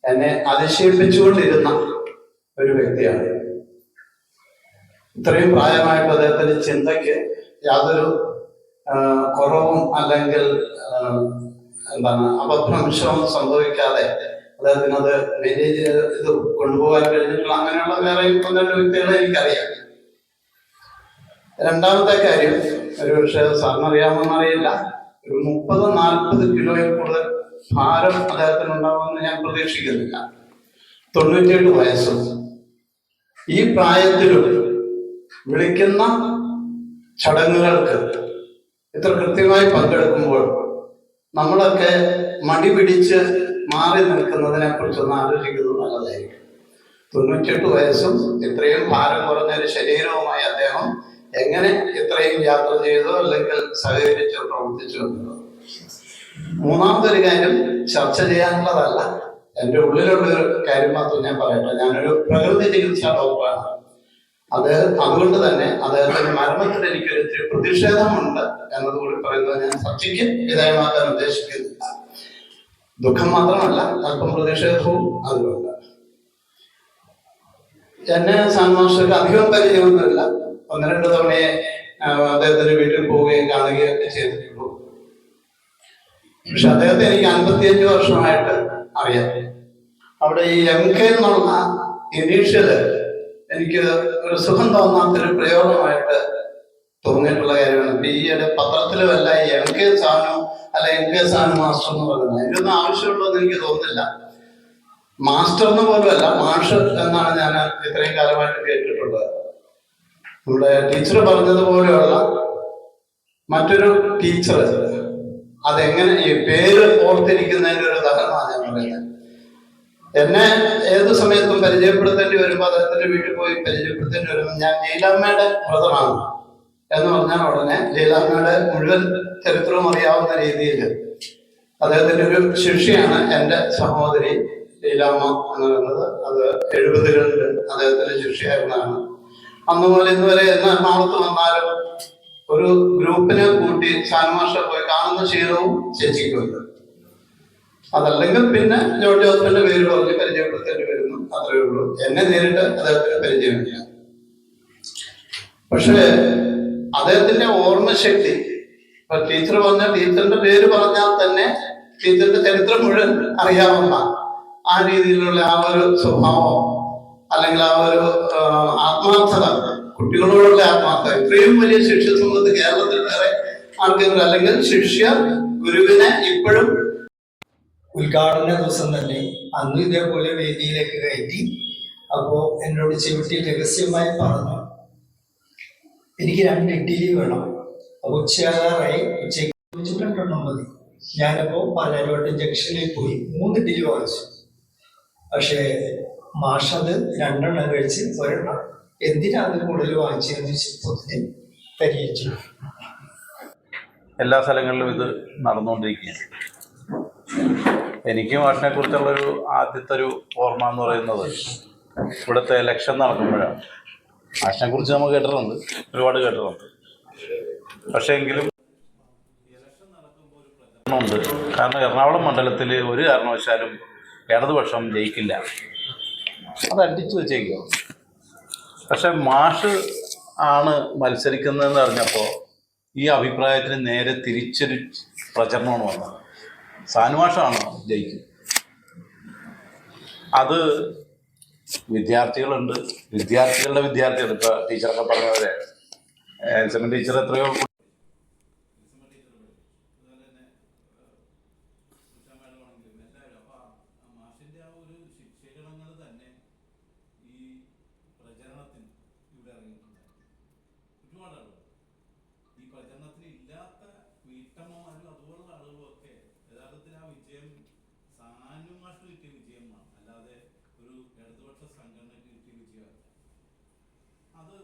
എന്നെ അതിശയിപ്പിച്ചുകൊണ്ടിരുന്ന ഒരു വ്യക്തിയാണ്. ഇത്രയും പ്രായമായിട്ട് അദ്ദേഹത്തിന്റെ ചിന്തയ്ക്ക് യാതൊരു കുറവും അല്ലെങ്കിൽ അപഭ്രംശവും സംഭവിക്കാതെ അദ്ദേഹത്തിന് അത് മാനേജ് ചെയ്ത് കൊണ്ടുപോകാൻ കഴിഞ്ഞിട്ടുള്ള അങ്ങനെയുള്ള വേറെ 1-2 വ്യക്തികളെ എനിക്കറിയാം. രണ്ടാമത്തെ കാര്യം, ഒരു പക്ഷേ സാറിനറിയാമെന്നറിയില്ല, ഒരു 30-40 കിലോയിൽ കൂടുതൽ ഭാരം അദ്ദേഹത്തിന് ഉണ്ടാവുമെന്ന് ഞാൻ പ്രതീക്ഷിക്കുന്നില്ല. 97 വയസ്സും. ഈ പ്രായത്തിലും വിളിക്കുന്ന ചടങ്ങുകൾക്ക് ഇത്ര കൃത്യമായി പങ്കെടുക്കുമ്പോൾ നമ്മളൊക്കെ മടി പിടിച്ച് മാറി നിൽക്കുന്നതിനെ കുറിച്ചൊന്ന് ആലോചിക്കുന്നത് നല്ലതായിരിക്കും. 98 വയസ്സും ഇത്രയും ഭാരം കുറഞ്ഞ ഒരു ശരീരവുമായി അദ്ദേഹം എങ്ങനെ ഇത്രയും യാത്ര ചെയ്തോ അല്ലെങ്കിൽ സഹകരിച്ചോ പ്രവർത്തിച്ചു എന്നുള്ളത്. മൂന്നാമതൊരു കാര്യം ചർച്ച ചെയ്യാനുള്ളതല്ല, എൻ്റെ ഉള്ളിലുള്ളൊരു കാര്യം മാത്രം ഞാൻ പറയട്ടെ. ഞാനൊരു പ്രകൃതി ചികിത്സാ ഡോക്ടറാണ്. അതുകൊണ്ട് തന്നെ അദ്ദേഹത്തിന്റെ മരണത്തിൽ എനിക്കൊരു ഇത്തിരി പ്രതിഷേധമുണ്ട് എന്നതുകൂടി പറയുന്നത് ഞാൻ ചർച്ചയ്ക്ക് വിധേയമാക്കാൻ ഉദ്ദേശിക്കുന്നില്ല. ദുഃഖം മാത്രമല്ല, അല്പം പ്രതിഷേധവും അതിലുണ്ട്. എന്നെ സാൻമാസ്റ്റർക്ക് അധികം പരിചയമൊന്നുമില്ല. 1-2 തവണയെ അദ്ദേഹത്തിന്റെ വീട്ടിൽ പോവുകയും കാണുകയൊക്കെ ചെയ്തിട്ടുള്ളൂ. പക്ഷെ അദ്ദേഹത്തെ എനിക്ക് 55 വർഷമായിട്ട് അറിയാം. അവിടെ ഈ MK എന്നുള്ള ഇനീഷ്യല് എനിക്ക് ഒരു സുഖം തോന്നാത്തൊരു പ്രയോഗമായിട്ട് തോന്നിയിട്ടുള്ള കാര്യമാണ്. ഈയിടെ പത്രത്തിലുമല്ല ഈ MK സാനു അല്ല MK സാനു മാസ്റ്റർ എന്ന് പറയുന്നത്. അതിൻ്റെ ഒന്നും ആവശ്യമുള്ളതെന്ന് എനിക്ക് തോന്നുന്നില്ല. മാസ്റ്റർ എന്ന് പോലുമല്ല, മാഷ് എന്നാണ് ഞാൻ ഇത്രയും കാലമായിട്ട് കേട്ടിട്ടുള്ളത്. നമ്മുടെ ടീച്ചർ പറഞ്ഞതുപോലെയുള്ള മറ്റൊരു ടീച്ചർ അതെങ്ങനെ ഈ പേര് ഓർത്തിരിക്കുന്നതിൻ്റെ ഒരു ഉദാഹരണമാണ് ഞാൻ പറയുന്നത്. എന്നെ ഏത് സമയത്തും പരിചയപ്പെടുത്തേണ്ടി വരുമ്പോൾ അദ്ദേഹത്തിന്റെ വീട്ടിൽ പോയി പരിചയപ്പെടുത്തേണ്ടി വരുമ്പോൾ ഞാൻ ലീലാമ്മയുടെ ബ്രദറാണ് എന്ന് പറഞ്ഞാൽ ഉടനെ ലീലാമ്മയുടെ മുഴുവൻ ചരിത്രവും അറിയാവുന്ന രീതിയിൽ അദ്ദേഹത്തിന്റെ ഒരു ശിഷ്യയാണ് എൻ്റെ സഹോദരി ലീലാമ്മ എന്ന് പറയുന്നത്. അത് 70-കളിൽ അദ്ദേഹത്തിന്റെ ശിഷ്യയായിരുന്നതാണ്. അന്ന് മുതൽ ഇന്ന് വരെ എന്ന് എറണാകുളത്ത് വന്നാലും ഒരു ഗ്രൂപ്പിനെ കൂട്ടി സാനുമാഷ പോയി കാണുന്ന ശീലവും ചേച്ചിക്കുണ്ട്. അതല്ലെങ്കിൽ പിന്നെ ജോർജ് ജോസഫിന്റെ പേര് പറഞ്ഞ് പരിചയപ്പെടുത്തേണ്ടി വരുന്നു, അത്രയേ ഉള്ളൂ. എന്നെ നേരിട്ട് അദ്ദേഹത്തിന് പരിചയമില്ല. പക്ഷേ അദ്ദേഹത്തിന്റെ ഓർമ്മശക്തി, ഇപ്പൊ ടീച്ചർ പറഞ്ഞ ടീച്ചറിന്റെ പേര് പറഞ്ഞാൽ തന്നെ ടീച്ചറിന്റെ ചരിത്രം മുഴുവൻ അറിയാവുന്ന ആ രീതിയിലുള്ള ആ ഒരു സ്വഭാവം അല്ലെങ്കിൽ ആ ഒരു ആത്മാർത്ഥത, കുട്ടികളോടുള്ള ആത്മാർത്ഥത, ഇത്രയും വലിയ ശിഷ്യ സമൂഹത്ത് കേരളത്തിൽ വേറെ ആൾക്കാർ അല്ലെങ്കിൽ ശിഷ്യ ഗുരുവിനെ ഇപ്പോഴും ഉദ്ഘാടന ദിവസം തന്നെ അന്ന് ഇതേപോലെ വേദിയിലേക്ക് കയറ്റി. അപ്പോൾ എന്നോട് ചവിട്ടി രഹസ്യമായി പറഞ്ഞു, എനിക്ക് 2 ഇഡ്ഡലി വേണം. അപ്പോൾ ഉച്ചയാകാറായി, ഉച്ചയ്ക്ക് 2 മതി. ഞാനപ്പോൾ പാലാരിവട്ടം ജംഗ്ഷനിൽ പോയി 3 ഇഡ്ഡലി വാങ്ങിച്ചു. പക്ഷേ മാഷത് 2 കഴിച്ച് 1 എന്തിനാ അതിന് കൂടുതൽ വാങ്ങിച്ചതെന്ന് ചിത്രത്തിന് പരിഹരിച്ചു. എല്ലാ സ്ഥലങ്ങളിലും ഇത് നടന്നുകൊണ്ടിരിക്കുകയാണ്. എനിക്ക് മാഷിനെ കുറിച്ചുള്ളൊരു ആദ്യത്തെ ഒരു ഓർമ്മ എന്ന് പറയുന്നത് ഇവിടുത്തെ ഇലക്ഷൻ നടക്കുമ്പോഴാണ്. മാഷിനെ കുറിച്ച് നമ്മൾ കേട്ടിട്ടുണ്ട്, ഒരുപാട് കേട്ടിട്ടുണ്ട്. പക്ഷേ എങ്കിലും ഇലക്ഷൻ നടക്കുമ്പോൾ ഒരു പ്രചരണമുണ്ട്. കാരണം എറണാകുളം മണ്ഡലത്തിൽ ഒരു കാരണവശാലും ഇടതുപക്ഷം ജയിക്കില്ല, അത് അടിച്ചു വെച്ചേക്കുക. പക്ഷെ മാഷ് ആണ് മത്സരിക്കുന്നതെന്ന് അറിഞ്ഞപ്പോൾ ഈ അഭിപ്രായത്തിന് നേരെ തിരിച്ചൊരു പ്രചരണമാണ് വന്നത്. സാനുമാഷാണ് ജയിക്കുന്നത്. അത് വിദ്യാർത്ഥികളുണ്ട്, വിദ്യാർത്ഥികളുടെ വിദ്യാർത്ഥികൾ. ഇപ്പോൾ ടീച്ചറൊക്കെ പറഞ്ഞവരെ എൽസമ്മ ടീച്ചർ എത്രയോ ഒരുപാട് ആളുകൾ ഈ പ്രചരണത്തിന് ഇല്ലാത്ത വീട്ടമ്മമാരും അതുപോലുള്ള ആളുകളും ഒക്കെ യഥാർത്ഥത്തിൽ ആ വിജയം സാനുമാഷ് കിട്ടിയ വിജയമാണ്, അല്ലാതെ ഒരു ഇടതുപക്ഷ സംഘടനയ്ക്ക് കിട്ടിയ വിജയമല്ല. അത്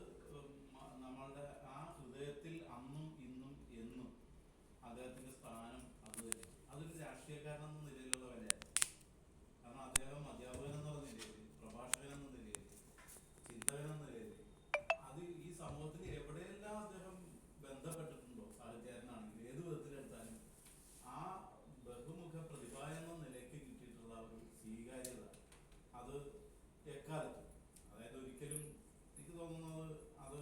നമ്മളുടെ ആ ഹൃദയത്തിൽ അന്നും ഇന്നും എന്നും അദ്ദേഹത്തിന്റെ സ്ഥാനം അത് തന്നെ. അതൊരു രാഷ്ട്രീയക്കാരനെന്ന നിലയിലുള്ള വിലയാണ്. കാരണം അദ്ദേഹം അധ്യാപകൻ എന്നുള്ള നിലയിൽ, പ്രഭാഷകൻ എന്ന നിലയിൽ, ചിന്തകൻ എന്ന നിലയിൽ അത് ഈ സമൂഹത്തിന് എവിടെയെല്ലാം അദ്ദേഹം ബന്ധപ്പെട്ടിട്ടുണ്ടോ, സാഹിത്യകാരനാണെങ്കിൽ ഏത് വിധത്തിലെടുത്താലും ആ ബഹുമുഖ പ്രതിഭ എന്ന നിലയ്ക്ക് കിട്ടിയിട്ടുള്ള ഒരു സ്വീകാര്യത അത് എക്കാലത്തും, അതായത് ഒരിക്കലും എനിക്ക് തോന്നുന്നത് അത്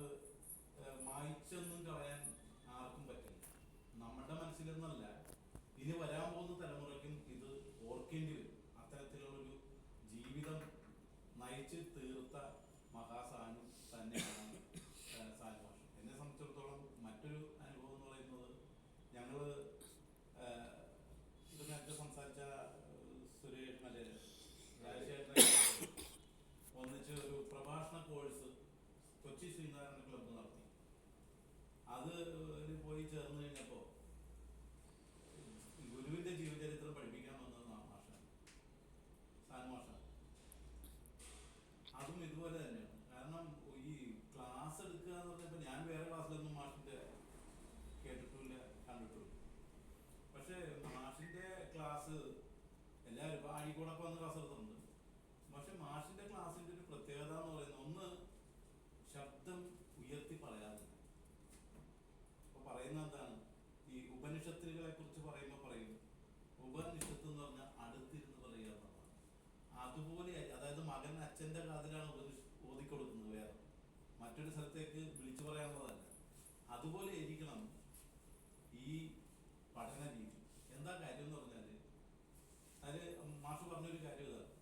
മായ്ച്ചൊന്നും കളയാൻ ആർക്കും പറ്റില്ല. നമ്മുടെ മനസ്സിലെന്നല്ല, ഇനി വരാൻ പോകുന്ന തലമുറയ്ക്കും ഇത് ഓർക്കേണ്ടി വരും. അത്തരത്തിലുള്ളൊരു ജീവിതം നയിച്ച് തീർത്ത മഹാസാനു തന്നെയാണ് സാനു മാഷ്. എന്നെ സംബന്ധിച്ചിടത്തോളം മറ്റൊരു അനുഭവം എന്ന് പറയുന്നത്, ഞങ്ങൾ ഇത് നേരത്തെ സംസാരിച്ച സുരേഷ് രാജശേഖരൻ ഒന്നിച്ച് ഒരു പ്രഭാഷണ കോഴ്സ് കൊച്ചി ശ്രീനാരായണ ക്ലബ്ബ് നടത്തി. അത് പോയി ചേർന്ന് കഴിഞ്ഞപ്പോൾ ഗുരുവിന്റെ ജീവചരിത്രം പഠിപ്പിക്കാൻ വന്നത് മാഷാണ്, സാനു മാഷാണ്. അതും ഇതുപോലെ തന്നെയാണ്. കാരണം ഈ ക്ലാസ് എടുക്കുക എന്ന് പറഞ്ഞപ്പോൾ ഞാൻ വേറെ ക്ലാസ്സിലൊന്നും മാഷിന്റെ കേട്ടിട്ടില്ല, കണ്ടിട്ടില്ല. പക്ഷെ മാഷിന്റെ ക്ലാസ് എല്ലാവരും അഴിക്കൂടൊക്കെ വന്ന് ക്ലാസ് എടുത്തിട്ടുണ്ട്. പക്ഷെ മാഷിന്റെ ക്ലാസ്സിന്റെ ഒരു പ്രത്യേകത എന്ന് പറയുന്നത്, ഒന്ന് ശബ്ദം ഉയർത്തി പറയാറില്ല. അപ്പൊ പറയുന്നത് എന്താണ്, ഈ ഉപനിഷത്തുകളെ കുറിച്ച് പറയുമ്പോൾ പറയും ഉപനിഷത്ത് എന്ന് പറഞ്ഞാൽ അടുത്തിരുന്ന് പറയുക എന്നുള്ളതാണ്. അതുപോലെ, അതായത് മകൻ അച്ഛന്റെ കാതിലാണ് ഓതിക്കൊടുക്കുന്നത്, വേറെ മറ്റൊരു സ്ഥലത്തേക്ക് വിളിച്ചു പറയാനുള്ളതല്ല. അതുപോലെ ഇരിക്കണം ഈ പഠന രീതി. എന്താ കാര്യം എന്ന് പറഞ്ഞാല്, അതിൽ മാഷ് പറഞ്ഞൊരു കാര്യം ഇതാണ്.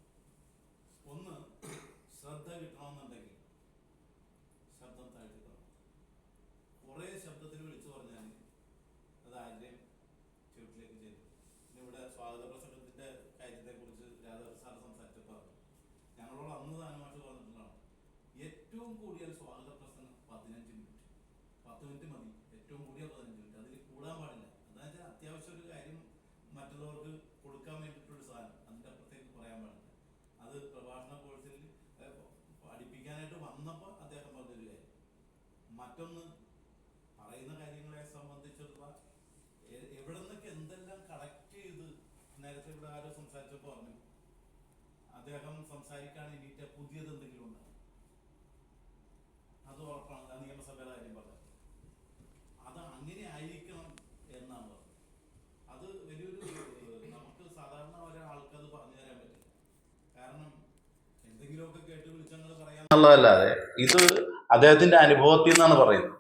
ഒന്ന്, ശ്രദ്ധ കിട്ടണമെന്നുണ്ടെങ്കിൽ ശബ്ദം താഴ്ത്തിക്കണം. കുറേ ശബ്ദത്തിൽ വിളിച്ചു പറഞ്ഞാൽ അത് ആരുടെയും ചുവട്ടിലേക്ക് ചെയ്തു. പിന്നെ ഇവിടെ സ്വാഗത പ്രസംഗത്തിന്റെ കാര്യത്തെക്കുറിച്ച് രാധാകൃഷ്ണൻ സാർ സംസാരിച്ചപ്പോൾ ഞങ്ങളോട് അന്ന് താനുമായിട്ട് പറഞ്ഞിട്ടുള്ളതാണ്, ഏറ്റവും കൂടിയ സ്വാഗത പ്രസംഗം 15 മിനിറ്റ്, 10 മിനിറ്റ് മതി, ഏറ്റവും കൂടിയ 15 മിനിറ്റ്, അതിൽ കൂടാൻ പാടില്ല. എന്താ വെച്ചാൽ അത്യാവശ്യം ഒരു കാര്യം മറ്റുള്ളവർക്ക് കൊടുക്കാൻ വേണ്ടിയിട്ടൊരു സാധനം, അതിൻ്റെ അപ്പുറത്തേക്ക് പറയാൻ പാടില്ല. അത് പ്രഭാഷണ കോഴ്സിൽ പഠിപ്പിക്കാനായിട്ട് വന്നപ്പോൾ അദ്ദേഹം പറഞ്ഞൊരു കാര്യം. മറ്റൊന്ന്, പറയുന്ന കാര്യങ്ങളെ സംബന്ധിച്ചുള്ള എവിടെ നിന്നൊക്കെ എന്തെല്ലാം കളക്ട് ചെയ്ത്, നേരത്തെ ഇവിടെ ആരോ സംസാരിച്ചപ്പോൾ പറഞ്ഞു, അദ്ദേഹം സംസാരിക്കാൻ വേണ്ടിയിട്ട് പുതിയത് എന്തെങ്കിലും ഉണ്ടാകും. അത് ഉറപ്പാണ്. ആ നിയമസഭയുടെ കാര്യം പറഞ്ഞത് അത് അങ്ങനെ ആയിരിക്കണം എന്നാണ് പറഞ്ഞത്. അത് വലിയൊരു, നമുക്ക് സാധാരണ ഒരാൾക്ക് അത് പറഞ്ഞു തരാൻ പറ്റില്ല. കാരണം എന്തെങ്കിലുമൊക്കെ കേട്ട് വിളിച്ചങ്ങൾ പറയാന്നുള്ളതല്ലാതെ ഇത് അദ്ദേഹത്തിന്റെ അനുഭവത്തിൽ നിന്നാണ് പറയുന്നത്.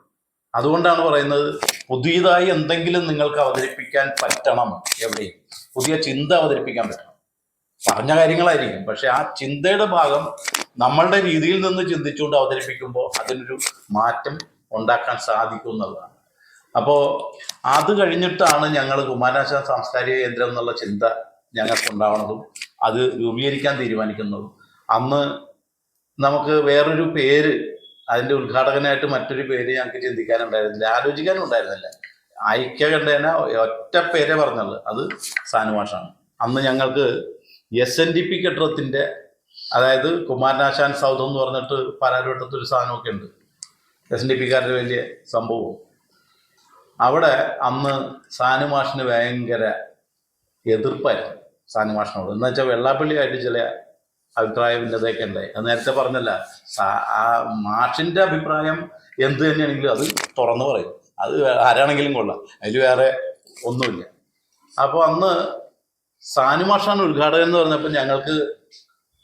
അതുകൊണ്ടാണ് പറയുന്നത്, പുതിയതായി എന്തെങ്കിലും നിങ്ങൾക്ക് അവതരിപ്പിക്കാൻ പറ്റണം, എവിടെയും പുതിയ ചിന്ത അവതരിപ്പിക്കാൻ പറ്റണം. പറഞ്ഞ കാര്യങ്ങളായിരിക്കും, പക്ഷെ ആ ചിന്തയുടെ ഭാഗം നമ്മളുടെ രീതിയിൽ നിന്ന് ചിന്തിച്ചുകൊണ്ട് അവതരിപ്പിക്കുമ്പോൾ അതിനൊരു മാറ്റം ഉണ്ടാക്കാൻ സാധിക്കും എന്നുള്ളതാണ്. അപ്പോൾ അത് കഴിഞ്ഞിട്ടാണ് ഞങ്ങൾ കുമാരനാശാൻ സാംസ്കാരിക കേന്ദ്രം എന്നുള്ള ചിന്ത ഞങ്ങൾക്കുണ്ടാവണതും അത് രൂപീകരിക്കാൻ തീരുമാനിക്കുന്നതും. അന്ന് നമുക്ക് വേറൊരു പേര്, അതിൻ്റെ ഉദ്ഘാടകനായിട്ട് മറ്റൊരു പേര് ഞങ്ങൾക്ക് ചിന്തിക്കാനുണ്ടായിരുന്നില്ല, ആലോചിക്കാനും ഉണ്ടായിരുന്നില്ല. ഐക്യകണ്ഠേന ഒറ്റ പേരെ പറഞ്ഞത് അത് സാനു മാഷാണ്. അന്ന് ഞങ്ങൾക്ക് SNDP കെട്ടിടത്തിൻ്റെ, അതായത് കുമാരനാശാൻ സൗധം എന്ന് പറഞ്ഞിട്ട് പാലാരിവട്ടത്തൊരു സാധനമൊക്കെ ഉണ്ട്, SNDPക്കാരുടെ വലിയ സംഭവം. അവിടെ അന്ന് സാനു മാഷിന് ഭയങ്കര എതിർപ്പായിരുന്നു സാനു മാഷിനോട്. എന്ന് വെച്ചാൽ വെള്ളാപ്പള്ളിയായിട്ട് ചില അഭിപ്രായ ഭിന്നതയൊക്കെ ഉണ്ടായി. അത് നേരത്തെ പറഞ്ഞല്ല, ആ മാഷിന്റെ അഭിപ്രായം എന്ത് തന്നെയാണെങ്കിലും അത് തുറന്നു പറയും, അത് ആരാണെങ്കിലും കൊള്ളാം, അതിൽ വേറെ ഒന്നുമില്ല. അപ്പോൾ അന്ന് സാനു മാഷാണ് ഉദ്ഘാടകൻ എന്ന് പറഞ്ഞപ്പോൾ ഞങ്ങൾക്ക്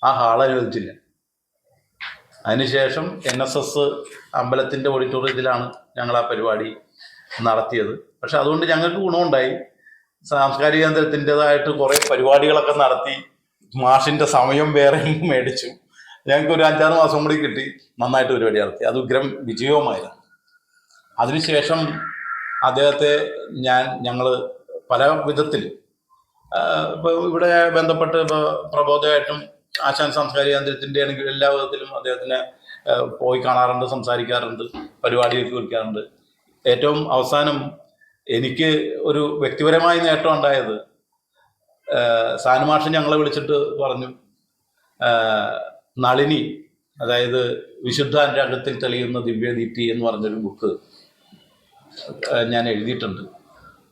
ആ ഹാൾ അനുവദിച്ചില്ല. അതിനുശേഷം NSS അമ്പലത്തിന്റെ ഓഡിറ്റോറിയത്തിലാണ് ഞങ്ങൾ ആ പരിപാടി നടത്തിയത്. പക്ഷെ അതുകൊണ്ട് ഞങ്ങൾക്ക് ഗുണമുണ്ടായി. സാംസ്കാരിക കേന്ദ്രത്തിൻ്റെതായിട്ട് കുറേ പരിപാടികളൊക്കെ നടത്തി, മാഷിന്റെ സമയം വേറെ മേടിച്ചു. ഞങ്ങൾക്ക് ഒരു 5-6 മാസം കൂടി കിട്ടി, നന്നായിട്ട് പരിപാടി നടത്തി. അത് ഉഗ്രം വിജയവുമായിരുന്നു. അതിനുശേഷം അദ്ദേഹത്തെ ഞങ്ങൾ പല വിധത്തിൽ ഇപ്പോൾ ഇവിടെ ബന്ധപ്പെട്ട് ഇപ്പോൾ പ്രബോധമായിട്ടും ആശാൻ സാംസ്കാരിക കേന്ദ്രത്തിൻ്റെ ആണെങ്കിൽ എല്ലാ വിധത്തിലും അദ്ദേഹത്തിനെ പോയി കാണാറുണ്ട്, സംസാരിക്കാറുണ്ട്, പരിപാടിയൊക്കെ വിളിക്കാറുണ്ട്. ഏറ്റവും അവസാനം എനിക്ക് ഒരു വ്യക്തിപരമായ നേട്ടം ഉണ്ടായത് സാനുമാഷൻ ഞങ്ങളെ വിളിച്ചിട്ട് പറഞ്ഞു, നളിനി, അതായത് വിശുദ്ധ അനുരാഗത്തിൽ തെളിയുന്ന ദിവ്യദീപ്തി എന്ന് പറഞ്ഞൊരു ബുക്ക് ഞാൻ എഴുതിയിട്ടുണ്ട്.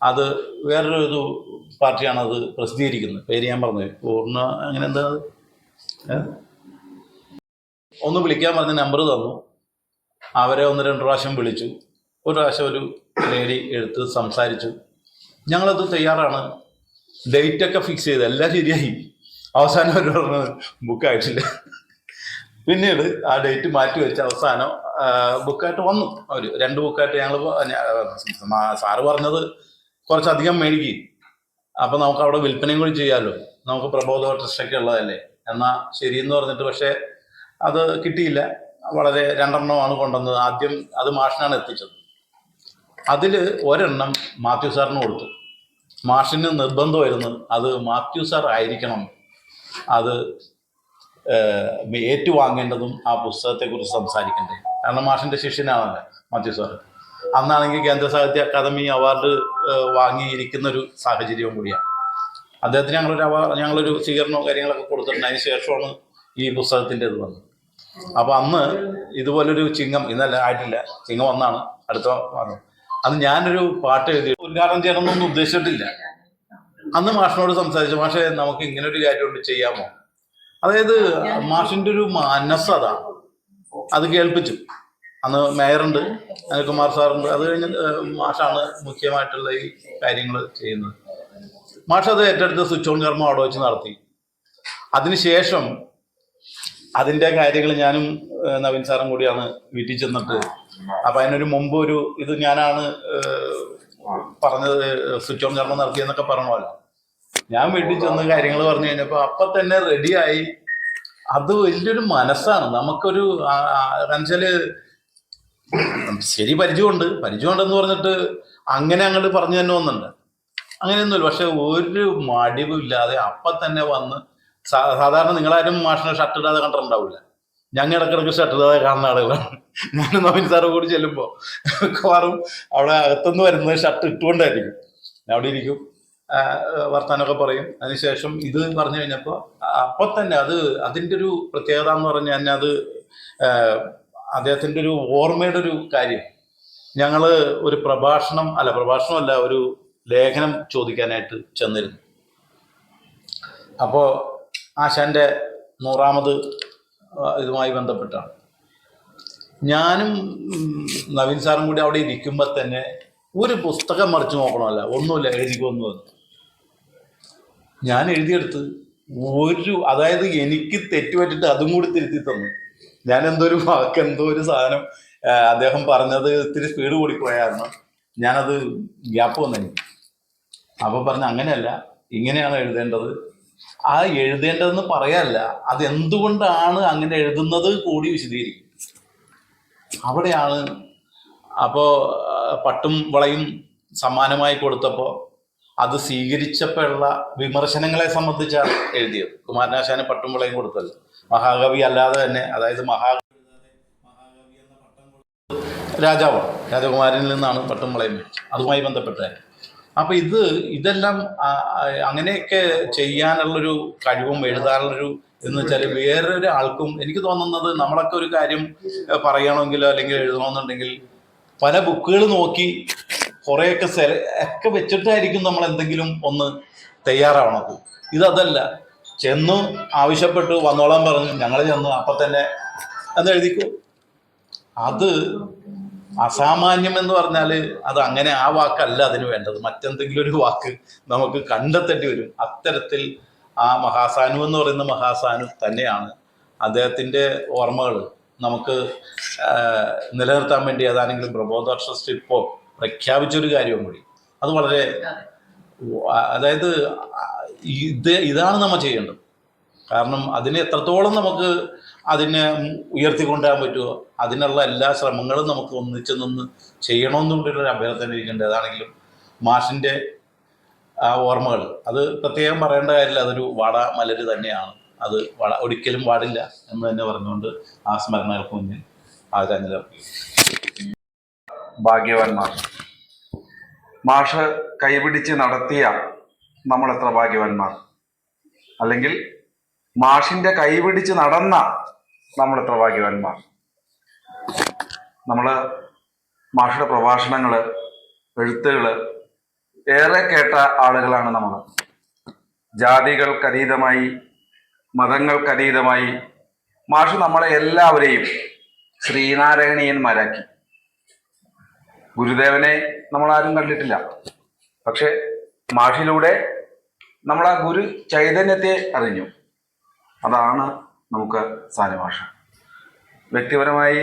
അത് വേറൊരു പാർട്ടിയാണ് അത് പ്രസിദ്ധീകരിക്കുന്നത്. പേര് ഞാൻ പറഞ്ഞത് പൂർണ്ണ അങ്ങനെ എന്താ ഒന്ന് വിളിക്കാൻ പറഞ്ഞ നമ്പർ തന്നു. അവരെ 1-2 പ്രാവശ്യം വിളിച്ചു. ഒരു പ്രാവശ്യം ഒരു ലേഡി എടുത്ത് സംസാരിച്ചു. ഞങ്ങളത് തയ്യാറാണ്, ഡേറ്റൊക്കെ ഫിക്സ് ചെയ്ത് എല്ലാം ശരിയായി. അവസാനം അവർ പറഞ്ഞത് ബുക്കായിട്ടില്ല. പിന്നീട് ആ ഡേറ്റ് മാറ്റി വെച്ച് അവസാനം ബുക്കായിട്ട് വന്നു. അവർ 2 ബുക്കായിട്ട് ഞങ്ങൾ സാറ് പറഞ്ഞത് കുറച്ചധികം മേടിക്കും, അപ്പം നമുക്ക് അവിടെ വിൽപ്പനയും കൂടി ചെയ്യാമല്ലോ, നമുക്ക് പ്രബോധ ട്രസ്റ്റൊക്കെ ഉള്ളതല്ലേ, എന്നാൽ ശരിയെന്ന് പറഞ്ഞിട്ട്. പക്ഷേ അത് കിട്ടിയില്ല. വളരെ 2 എണ്ണമാണ് കൊണ്ടുവന്നത്. ആദ്യം അത് മാഷിനാണ് എത്തിച്ചത്. അതിൽ ഒരെണ്ണം മാത്യു സാറിന് കൊടുത്തു. മാഷിന് നിർബന്ധമായിരുന്നു അത് മാത്യു സാർ ആയിരിക്കണം അത് ഏറ്റുവാങ്ങേണ്ടതും ആ പുസ്തകത്തെക്കുറിച്ച് സംസാരിക്കേണ്ടത്. കാരണം മാഷിൻ്റെ ശിഷ്യനാണല്ലോ മാത്യു സാർ. അന്നാണെങ്കിൽ കേന്ദ്ര സാഹിത്യ അക്കാദമി അവാർഡ് വാങ്ങിയിരിക്കുന്നൊരു സാഹചര്യവും കൂടിയാണ്. അദ്ദേഹത്തിന് ഞങ്ങളൊരു സ്വീകരണവും കാര്യങ്ങളൊക്കെ കൊടുത്തിട്ടുണ്ട്. അതിന് ശേഷമാണ് ഈ പുസ്തകത്തിൻ്റെത് വന്നത്. അപ്പോൾ അന്ന് ഇതുപോലൊരു ചിങ്ങം, ഇന്നല്ല ആയിട്ടില്ല, ചിങ്ങം ഒന്നാണ് അടുത്ത മാസം. അന്ന് ഞാനൊരു പാട്ട് എഴുതി ഉദ്ഘാടനം ചെയ്യണമെന്നൊന്നും ഉദ്ദേശിച്ചിട്ടില്ല. അന്ന് മാഷിനോട് സംസാരിച്ചു, മാഷെ നമുക്ക് ഇങ്ങനൊരു കാര്യമുണ്ട്, ചെയ്യാമോ? അതായത് മാഷിൻ്റെ ഒരു മനസ്സതാണ്. അത് കേൾപ്പിച്ചു. അന്ന് മേയറുണ്ട്, അനിൽകുമാർ സാറുണ്ട്. അത് കഴിഞ്ഞ് മാഷാണ് മുഖ്യമായിട്ടുള്ള ഈ കാര്യങ്ങൾ ചെയ്യുന്നത്. മാഷ് അത് ഏറ്റെടുത്ത് സ്വിച്ച് ഓൺ കർമ്മം അവിടെ വെച്ച് നടത്തി. അതിനുശേഷം അതിൻ്റെ കാര്യങ്ങൾ ഞാനും നവീൻ സാറും കൂടിയാണ് വീട്ടിൽ ചെന്നിട്ട്, അപ്പം അതിനൊരു മുമ്പ് ഇത് ഞാനാണ് പറഞ്ഞത്, സ്വിച്ച് ഓൺ കർമ്മം നടത്തിയെന്നൊക്കെ പറഞ്ഞല്ലോ. ഞാൻ വീട്ടിൽ ചെന്ന് കാര്യങ്ങൾ പറഞ്ഞു കഴിഞ്ഞപ്പോൾ അപ്പം തന്നെ റെഡിയായി. അത് വലിയൊരു മനസ്സാണ് നമുക്കൊരു. എന്നുവെച്ചാല് ശരി പരിചയമുണ്ടെന്ന് പറഞ്ഞിട്ട് അങ്ങനെ അങ്ങോട്ട് പറഞ്ഞു തന്നെ ഒന്നുണ്ട്, അങ്ങനെയൊന്നുമില്ല. പക്ഷെ ഒരു മടിവില്ലാതെ അപ്പം തന്നെ വന്ന്. സാധാരണ നിങ്ങളാരും മാഷിനെ ഷർട്ട് ഇടാതെ കണ്ടിട്ടുണ്ടാവില്ല. ഞങ്ങൾ ഇടക്കിടക്ക് ഷർട്ട് ഇടാതെ കാണുന്ന ആളുകളാണ്. ഞാനും നവീൻ സാറ് കൂടി ചെല്ലുമ്പോൾ മിക്കവാറും അവിടെ അകത്തുനിന്ന് വരുന്നത് ഷർട്ട് ഇട്ടുകൊണ്ടായിരിക്കും. അവിടെ ഇരിക്കും, വർത്താനമൊക്കെ പറയും. അതിനുശേഷം ഇത് പറഞ്ഞു കഴിഞ്ഞപ്പോൾ അപ്പം തന്നെ അതിൻ്റെ ഒരു പ്രത്യേകത എന്ന് പറഞ്ഞാൽ തന്നെ അത് അദ്ദേഹത്തിൻ്റെ ഒരു ഓർമ്മയുടെ ഒരു കാര്യം. ഞങ്ങൾ ഒരു പ്രഭാഷണമല്ല ഒരു ലേഖനം ചോദിക്കാനായിട്ട് ചെന്നിരുന്നു. അപ്പോൾ ആശാൻ്റെ 100ാമത് ഇതുമായി ബന്ധപ്പെട്ടാണ്. ഞാനും നവീൻ സാറും കൂടി അവിടെ ഇരിക്കുമ്പോൾ തന്നെ ഒരു പുസ്തകം മറിച്ച് നോക്കണമല്ല, ഒന്നുമില്ല, എഴുതിക്കൊന്നു. ഞാൻ എഴുതിയെടുത്ത് അതായത് എനിക്ക് തെറ്റുപറ്റിട്ട് അതും കൂടി തിരുത്തി തന്നു. ഞാൻ എന്തോ ഒരു സാധനം അദ്ദേഹം പറഞ്ഞത് ഇത്തിരി സ്പീഡ് കൂടിപ്പോയായിരുന്നു. ഞാനത് ഗ്യാപ്പ് വന്നു. അപ്പോൾ പറഞ്ഞ അങ്ങനെയല്ല, ഇങ്ങനെയാണ് എഴുതേണ്ടത്. ആ എഴുതേണ്ടതെന്ന് പറയാനല്ല, അത് എന്തുകൊണ്ടാണ് അങ്ങനെ എഴുതുന്നത് കൂടി വിശദീകരിക്കും. അവിടെയാണ്. അപ്പോൾ പട്ടും വളയും സമ്മാനമായി കൊടുത്തപ്പോൾ അത് സ്വീകരിച്ചപ്പോഴുള്ള വിമർശനങ്ങളെ സംബന്ധിച്ചാണ് എഴുതിയത്. കുമാരനാശാന് പട്ടും വളയും കൊടുത്തത് മഹാകവി അല്ലാതെ തന്നെ, അതായത് മഹാകവി എന്ന പട്ടം രാജകുമാരനിൽ നിന്നാണ് പട്ടും വളയും അതുമായി ബന്ധപ്പെട്ടത്. അപ്പം ഇതെല്ലാം അങ്ങനെയൊക്കെ ചെയ്യാനുള്ളൊരു കഴിവും എഴുതാനുള്ളൊരു എന്ന് വെച്ചാൽ വേറൊരു ആൾക്കും എനിക്ക് തോന്നുന്നത്, നമ്മളൊക്കെ ഒരു കാര്യം പറയണമെങ്കിലോ അല്ലെങ്കിൽ എഴുതണമെന്നുണ്ടെങ്കിൽ പല ബുക്കുകൾ നോക്കി കുറേയൊക്കെ വെച്ചിട്ടായിരിക്കും നമ്മൾ എന്തെങ്കിലും ഒന്ന് തയ്യാറാവണത്. ഇതല്ല, ചെന്നു ആവശ്യപ്പെട്ടു വന്നോളാൻ പറഞ്ഞു, ഞങ്ങൾ ചെന്നു അപ്പം തന്നെ എന്ന് എഴുതിക്കോ. അത് അസാമാന്യം എന്ന് പറഞ്ഞാൽ അത് അങ്ങനെ ആ വാക്കല്ല അതിന് വേണ്ടത്, മറ്റെന്തെങ്കിലും ഒരു വാക്ക് നമുക്ക് കണ്ടെത്തേണ്ടി വരും. അത്തരത്തിൽ ആ മഹാസാനു എന്ന് പറയുന്ന മഹാസാനു തന്നെയാണ്. അദ്ദേഹത്തിൻ്റെ ഓർമ്മകൾ നമുക്ക് നിലനിർത്താൻ വേണ്ടി ഏതാണെങ്കിലും പ്രബോധ ട്രസ്റ്റ് ഇപ്പോൾ പ്രഖ്യാപിച്ചൊരു കാര്യവും കൂടി. അത് വളരെ, അതായത് ഇതാണ് നമ്മൾ ചെയ്യേണ്ടത്. കാരണം അതിന് എത്രത്തോളം നമുക്ക് അതിനെ ഉയർത്തിക്കൊണ്ടുവരാൻ പറ്റുമോ അതിനുള്ള എല്ലാ ശ്രമങ്ങളും നമുക്ക് ഒന്നിച്ചു നിന്ന് ചെയ്യണമെന്നുള്ളൊരു അഭ്യർത്ഥന ഇരിക്കേണ്ടത്. അതാണെങ്കിലും മാഷിൻ്റെ ആ ഓർമ്മകൾ അത് പ്രത്യേകം പറയേണ്ട കാര്യമില്ല, അതൊരു വാടാ മലര് തന്നെയാണ്. അത് ഒരിക്കലും പാടില്ല എന്ന് തന്നെ പറഞ്ഞുകൊണ്ട് ആ സ്മരണകൾക്ക് മുന്നിൽ ആദരാഞ്ജലി അർപ്പിക്കുന്നു. ഭാഗ്യവാന്മാർ. മാഷ് കൈപിടിച്ച് നടത്തിയ നമ്മൾ എത്ര ഭാഗ്യവാന്മാർ, അല്ലെങ്കിൽ മാഷിന്റെ കൈപിടിച്ച് നടന്ന നമ്മൾ എത്ര ഭാഗ്യവാന്മാർ. നമ്മൾ മാഷുടെ പ്രഭാഷണങ്ങള്, എഴുത്തുകള് ഏറെ കേട്ട ആളുകളാണ് നമ്മൾ. ജാതികൾക്കതീതമായി, മതങ്ങൾക്കതീതമായി മാഷ് നമ്മളെ എല്ലാവരെയും ശ്രീനാരായണീയന്മാരാക്കി. ഗുരുദേവനെ നമ്മളാരും കണ്ടിട്ടില്ല, പക്ഷെ മാഷിലൂടെ നമ്മൾ ആ ഗുരു ചൈതന്യത്തെ അറിഞ്ഞു. അതാണ് നമുക്ക് സാനുമാഷ്. വ്യക്തിപരമായി